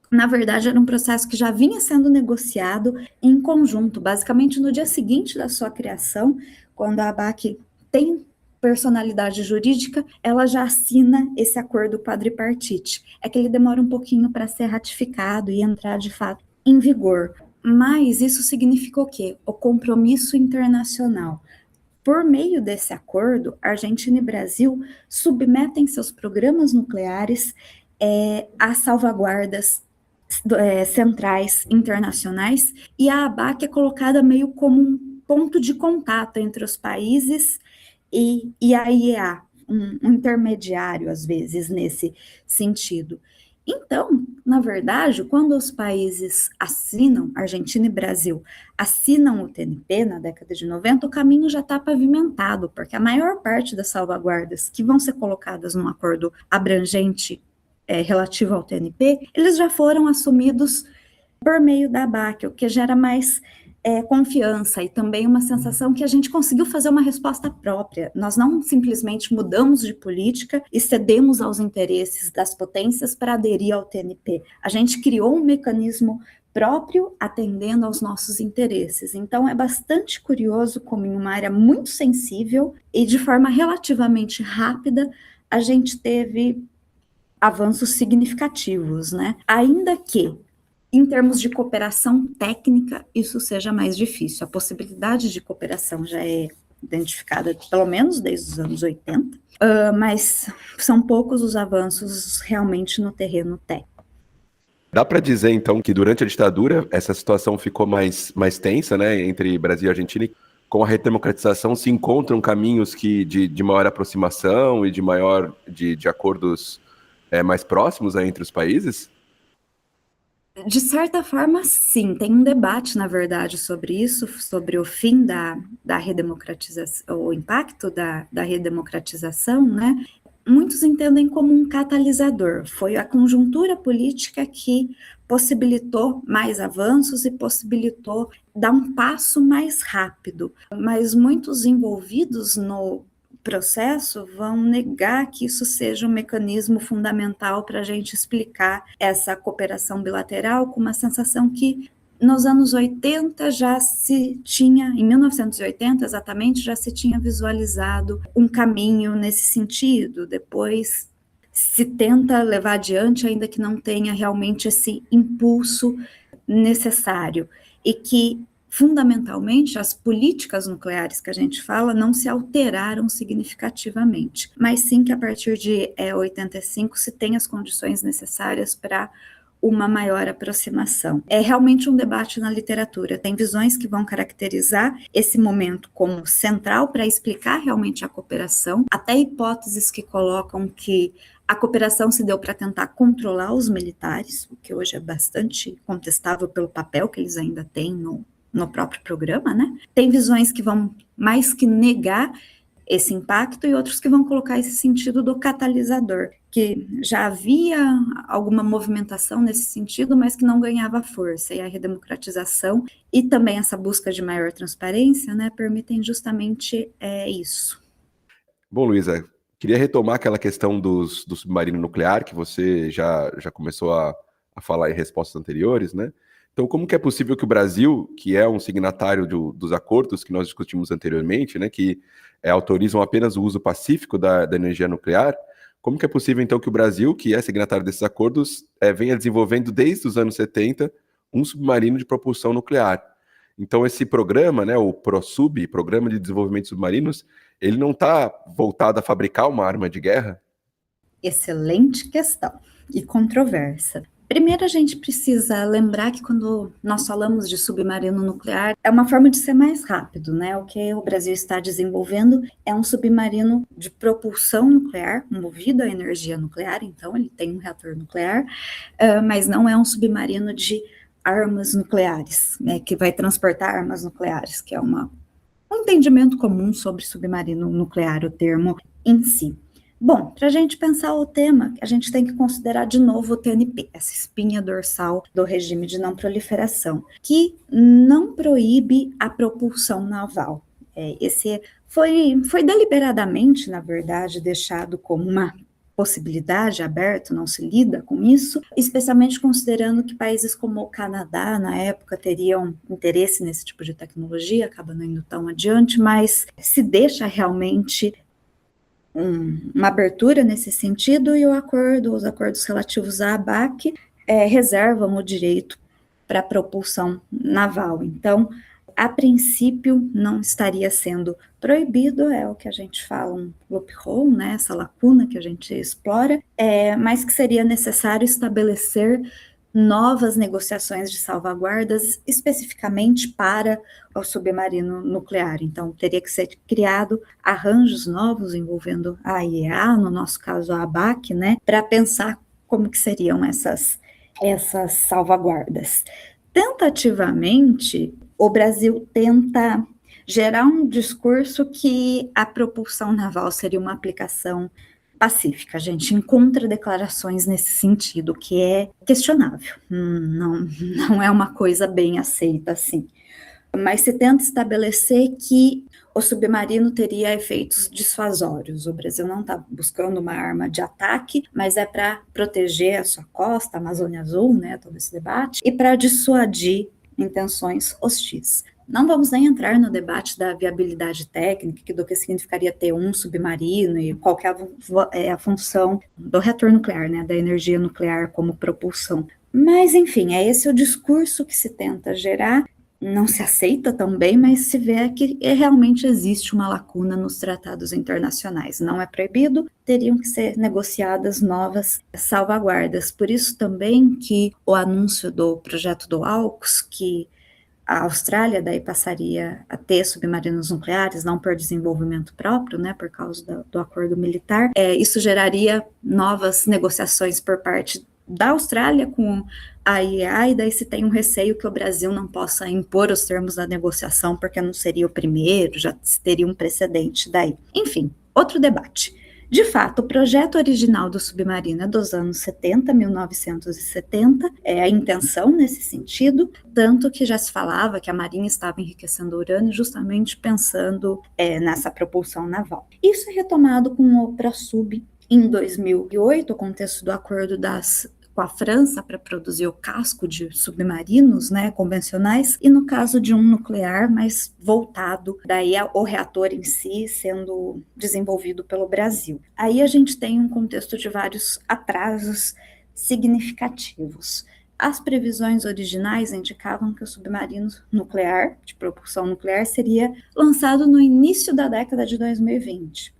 Na verdade, era um processo que já vinha sendo negociado em conjunto, basicamente no dia seguinte da sua criação, quando a ABAC tem personalidade jurídica, ela já assina esse acordo quadripartite. É que ele demora um pouquinho para ser ratificado e entrar de fato em vigor. Mas isso significa o quê? O compromisso internacional. Por meio desse acordo, Argentina e Brasil submetem seus programas nucleares a salvaguardas centrais internacionais, e a ABAC é colocada meio como um ponto de contato entre os países e a IEA, um intermediário, às vezes, nesse sentido. Então, na verdade, quando os países assinam, Argentina e Brasil, assinam o TNP na década de 90, o caminho já está pavimentado, porque a maior parte das salvaguardas que vão ser colocadas num acordo abrangente relativo ao TNP, eles já foram assumidos por meio da ABAC, o que gera mais confiança e também uma sensação que a gente conseguiu fazer uma resposta própria. Nós não simplesmente mudamos de política e cedemos aos interesses das potências para aderir ao TNP. A gente criou um mecanismo próprio atendendo aos nossos interesses. Então, é bastante curioso como em uma área muito sensível e de forma relativamente rápida, a gente teve avanços significativos, né? Ainda que em termos de cooperação técnica, isso seja mais difícil. A possibilidade de cooperação já é identificada, pelo menos desde os anos 80, mas são poucos os avanços realmente no terreno técnico. Dá para dizer, então, que durante a ditadura essa situação ficou mais tensa, né, entre Brasil e Argentina, e com a redemocratização se encontram caminhos de maior aproximação e de acordos mais próximos entre os países? De certa forma, sim, tem um debate, na verdade, sobre isso, sobre o fim da redemocratização, o impacto da redemocratização, né? Muitos entendem como um catalisador. Foi a conjuntura política que possibilitou mais avanços e possibilitou dar um passo mais rápido. Mas muitos envolvidos no processo vão negar que isso seja um mecanismo fundamental para a gente explicar essa cooperação bilateral, com uma sensação que nos anos 80 já se tinha, em 1980 exatamente, já se tinha visualizado um caminho nesse sentido. Depois se tenta levar adiante, ainda que não tenha realmente esse impulso necessário, e que fundamentalmente, as políticas nucleares que a gente fala não se alteraram significativamente, mas sim que a partir de 85 se tem as condições necessárias para uma maior aproximação. É realmente um debate na literatura, tem visões que vão caracterizar esse momento como central para explicar realmente a cooperação, até hipóteses que colocam que a cooperação se deu para tentar controlar os militares, o que hoje é bastante contestável pelo papel que eles ainda têm no próprio programa, né? Tem visões que vão mais que negar esse impacto e outros que vão colocar esse sentido do catalisador, que já havia alguma movimentação nesse sentido, mas que não ganhava força, e a redemocratização e também essa busca de maior transparência, né, permitem justamente isso. Bom, Luísa, queria retomar aquela questão do submarino nuclear, que você já começou a falar em respostas anteriores, né? Então, como que é possível que o Brasil, que é um signatário dos acordos que nós discutimos anteriormente, né, que autorizam apenas o uso pacífico da energia nuclear, como que é possível, então, que o Brasil, que é signatário desses acordos, venha desenvolvendo desde os anos 70 um submarino de propulsão nuclear? Então, esse programa, né, o ProSub, Programa de Desenvolvimento de Submarinos, ele não está voltado a fabricar uma arma de guerra? Excelente questão e controversa. Primeiro, a gente precisa lembrar que quando nós falamos de submarino nuclear, é uma forma de ser mais rápido, né? O que o Brasil está desenvolvendo é um submarino de propulsão nuclear, movido a energia nuclear, então ele tem um reator nuclear, mas não é um submarino de armas nucleares, né? Que vai transportar armas nucleares, que é um entendimento comum sobre submarino nuclear, o termo em si. Bom, para a gente pensar o tema, a gente tem que considerar de novo o TNP, essa espinha dorsal do regime de não proliferação, que não proíbe a propulsão naval. Esse foi deliberadamente, na verdade, deixado como uma possibilidade aberta, não se lida com isso, especialmente considerando que países como o Canadá, na época, teriam interesse nesse tipo de tecnologia, acaba não indo tão adiante, mas se deixa realmente uma abertura nesse sentido, e os acordos relativos à ABAC reservam o direito para propulsão naval. Então, a princípio, não estaria sendo proibido, é o que a gente fala, um loophole, né, essa lacuna que a gente explora, mas que seria necessário estabelecer novas negociações de salvaguardas especificamente para o submarino nuclear. Então, teria que ser criado arranjos novos envolvendo a IEA, no nosso caso a ABAC, né, para pensar como que seriam essas salvaguardas. Tentativamente, o Brasil tenta gerar um discurso que a propulsão naval seria uma aplicação pacífica. A gente encontra declarações nesse sentido, que é questionável. Não é uma coisa bem aceita assim. Mas se tenta estabelecer que o submarino teria efeitos dissuasórios. O Brasil não está buscando uma arma de ataque, mas é para proteger a sua costa, a Amazônia Azul, né, todo esse debate, e para dissuadir intenções hostis. Não vamos nem entrar no debate da viabilidade técnica, do que significaria ter um submarino e qual que é a função do reator nuclear, né, da energia nuclear como propulsão. Mas, enfim, é esse o discurso que se tenta gerar. Não se aceita também, mas se vê que realmente existe uma lacuna nos tratados internacionais. Não é proibido, teriam que ser negociadas novas salvaguardas. Por isso também que o anúncio do projeto do AUKUS, que a Austrália daí passaria a ter submarinos nucleares, não por desenvolvimento próprio, né, por causa do acordo militar, isso geraria novas negociações por parte da Austrália com a IEA, e daí se tem um receio que o Brasil não possa impor os termos da negociação, porque não seria o primeiro, já teria um precedente daí. Enfim, outro debate. De fato, o projeto original do submarino é dos anos 70, 1970, é a intenção nesse sentido, tanto que já se falava que a Marinha estava enriquecendo urânio justamente pensando nessa propulsão naval. Isso é retomado com o ProSub em 2008, o contexto do acordo com a França para produzir o casco de submarinos, né, convencionais, e no caso de um nuclear, mas voltado daí ao reator em si sendo desenvolvido pelo Brasil. Aí a gente tem um contexto de vários atrasos significativos. As previsões originais indicavam que o submarino nuclear, de propulsão nuclear, seria lançado no início da década de 2020.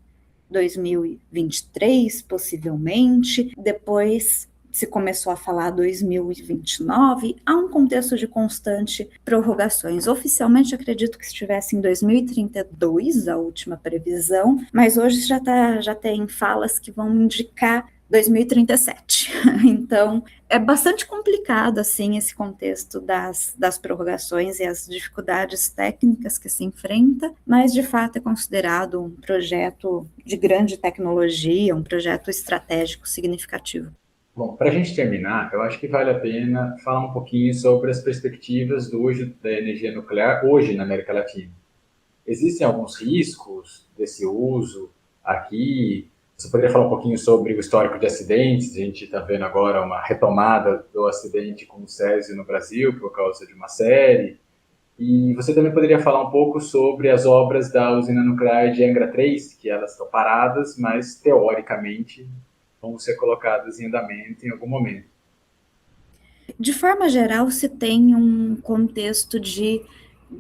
2023, possivelmente, depois se começou a falar 2029, há um contexto de constante prorrogações. Oficialmente, acredito que estivesse em 2032, a última previsão, mas hoje já tem falas que vão indicar 2037. Então, é bastante complicado, assim, esse contexto das prorrogações e as dificuldades técnicas que se enfrenta, mas, de fato, é considerado um projeto de grande tecnologia, um projeto estratégico significativo. Bom, para a gente terminar, eu acho que vale a pena falar um pouquinho sobre as perspectivas do uso da energia nuclear hoje na América Latina. Existem alguns riscos desse uso aqui? Você poderia falar um pouquinho sobre o histórico de acidentes? A gente está vendo agora uma retomada do acidente com o Césio no Brasil por causa de uma série. E você também poderia falar um pouco sobre as obras da usina nuclear de Angra 3, que elas estão paradas, mas teoricamente vão ser colocadas em andamento em algum momento. De forma geral, se tem um contexto de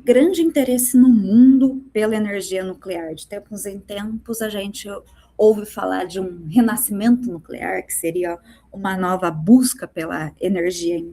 grande interesse no mundo pela energia nuclear. De tempos em tempos, a gente ouve falar de um renascimento nuclear, que seria uma nova busca pela energia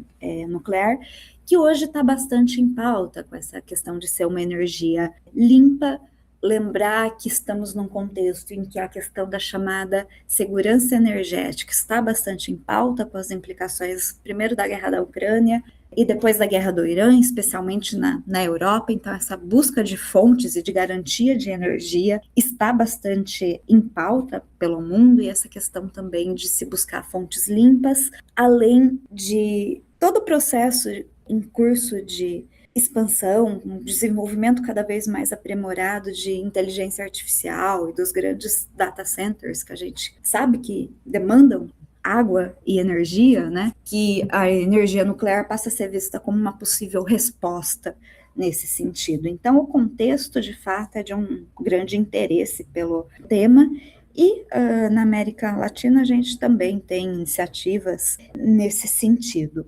nuclear, que hoje está bastante em pauta, com essa questão de ser uma energia limpa. Lembrar que estamos num contexto em que a questão da chamada segurança energética está bastante em pauta, com as implicações, primeiro, da guerra da Ucrânia e depois da guerra do Irã, especialmente na Europa. Então, essa busca de fontes e de garantia de energia está bastante em pauta pelo mundo, e essa questão também de se buscar fontes limpas, além de todo o processo em curso de expansão, um desenvolvimento cada vez mais aprimorado de inteligência artificial e dos grandes data centers que a gente sabe que demandam água e energia, né? Que a energia nuclear passa a ser vista como uma possível resposta nesse sentido. Então, o contexto, de fato, é de um grande interesse pelo tema. E na América Latina a gente também tem iniciativas nesse sentido.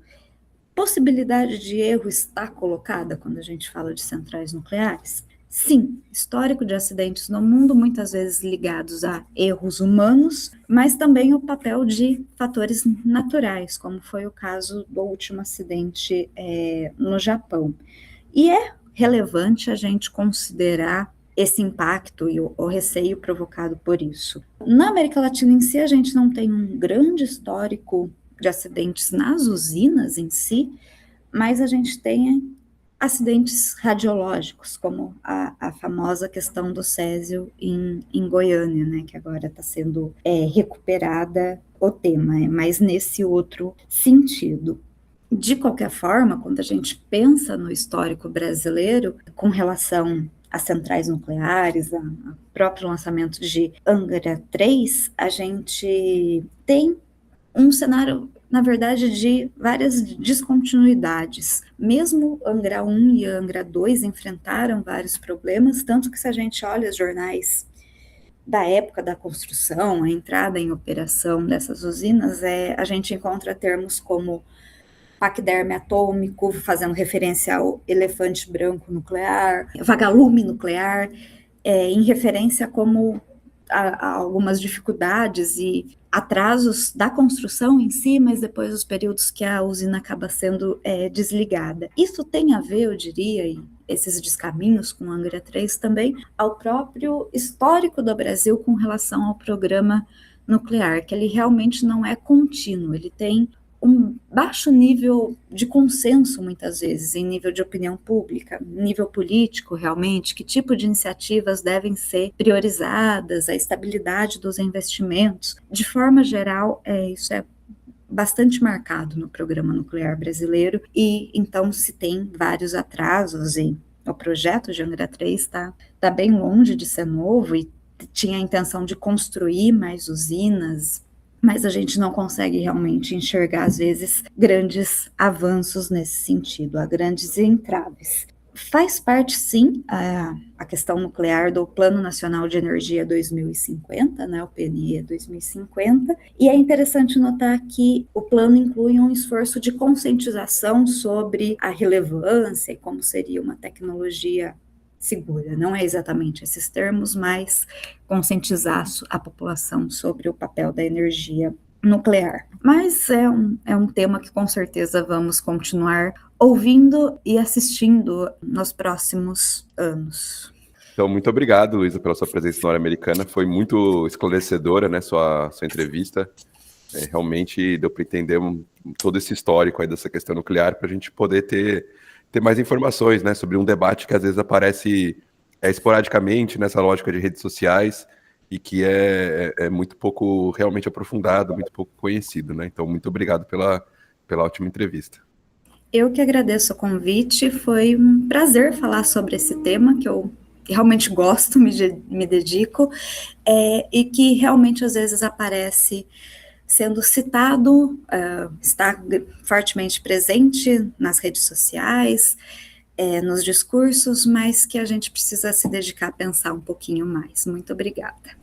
Possibilidade de erro está colocada quando a gente fala de centrais nucleares? Sim, histórico de acidentes no mundo, muitas vezes ligados a erros humanos, mas também o papel de fatores naturais, como foi o caso do último acidente no Japão. E é relevante a gente considerar esse impacto e o receio provocado por isso. Na América Latina em si, a gente não tem um grande histórico de acidentes nas usinas em si, mas a gente tem acidentes radiológicos, como a famosa questão do césio em Goiânia, né, que agora está sendo recuperada o tema, mas nesse outro sentido. De qualquer forma, quando a gente pensa no histórico brasileiro, com relação às centrais nucleares, ao próprio lançamento de Angra 3, a gente tem um cenário, na verdade, de várias descontinuidades. Mesmo Angra 1 e Angra 2 enfrentaram vários problemas, tanto que se a gente olha os jornais da época da construção, a entrada em operação dessas usinas, a gente encontra termos como paquiderme atômico, fazendo referência ao elefante branco nuclear, vagalume nuclear, em referência como a algumas dificuldades e atrasos da construção em si, mas depois os períodos que a usina acaba sendo desligada. Isso tem a ver, eu diria, e esses descaminhos com Angra 3 também, ao próprio histórico do Brasil com relação ao programa nuclear, que ele realmente não é contínuo, ele tem um baixo nível de consenso, muitas vezes, em nível de opinião pública, nível político, realmente, que tipo de iniciativas devem ser priorizadas, a estabilidade dos investimentos. De forma geral, isso é bastante marcado no programa nuclear brasileiro, e então se tem vários atrasos, e o projeto de Angra 3 está bem longe de ser novo, e tinha a intenção de construir mais usinas, mas a gente não consegue realmente enxergar, às vezes, grandes avanços nesse sentido, há grandes entraves. Faz parte, sim, a questão nuclear do Plano Nacional de Energia 2050, né, o PNE 2050, e é interessante notar que o plano inclui um esforço de conscientização sobre a relevância e como seria uma tecnologia segura. Não é exatamente esses termos, mas conscientizar a população sobre o papel da energia nuclear. Mas é um tema que com certeza vamos continuar ouvindo e assistindo nos próximos anos. Então, muito obrigado, Luísa, pela sua presença na Hora Americana. Foi muito esclarecedora, né, sua entrevista. Realmente deu para entender todo esse histórico aí dessa questão nuclear, para a gente poder ter mais informações, né, sobre um debate que às vezes aparece esporadicamente nessa lógica de redes sociais e que é muito pouco realmente aprofundado, muito pouco conhecido, né? Então, muito obrigado pela ótima entrevista. Eu que agradeço o convite, foi um prazer falar sobre esse tema que eu realmente gosto, me dedico, e que realmente às vezes aparece sendo citado, está fortemente presente nas redes sociais, nos discursos, mas que a gente precisa se dedicar a pensar um pouquinho mais. Muito obrigada.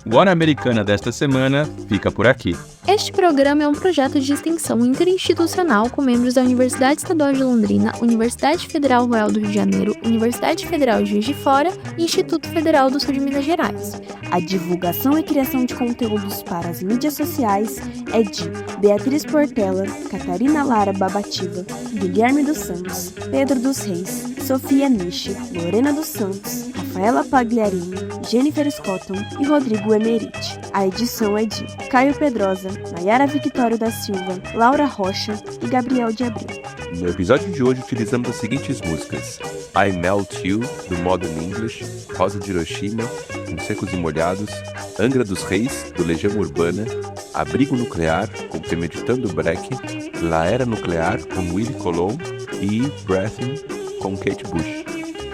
O Hora Americana desta semana fica por aqui. Este programa é um projeto de extensão interinstitucional com membros da Universidade Estadual de Londrina, Universidade Federal Rural do Rio de Janeiro, Universidade Federal de Juiz de Fora e Instituto Federal do Sul de Minas Gerais. A divulgação e criação de conteúdos para as mídias sociais é de Beatriz Portela, Catarina Lara Babativa, Guilherme dos Santos, Pedro dos Reis, Sofia Nishi, Lorena dos Santos, Rafaela Pagliarini, Jennifer Scotton e Rodrigo Emerite. A edição é de Caio Pedrosa, Nayara Victório da Silva, Laura Rocha e Gabriel de Abril. No episódio de hoje utilizamos as seguintes músicas: I Melt You, do Modern English, Rosa de Hiroshima, com Secos e Molhados, Angra dos Reis, do Legião Urbana, Abrigo Nuclear, com Premeditando Breck, La Era Nuclear, com Willie Colon e Breathing, com Kate Bush.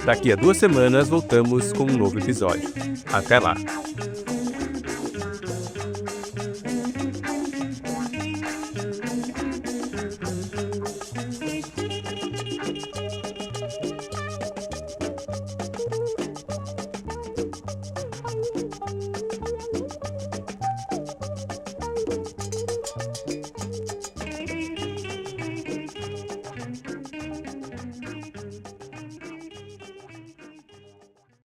Daqui a 2 semanas voltamos com um novo episódio. Até lá!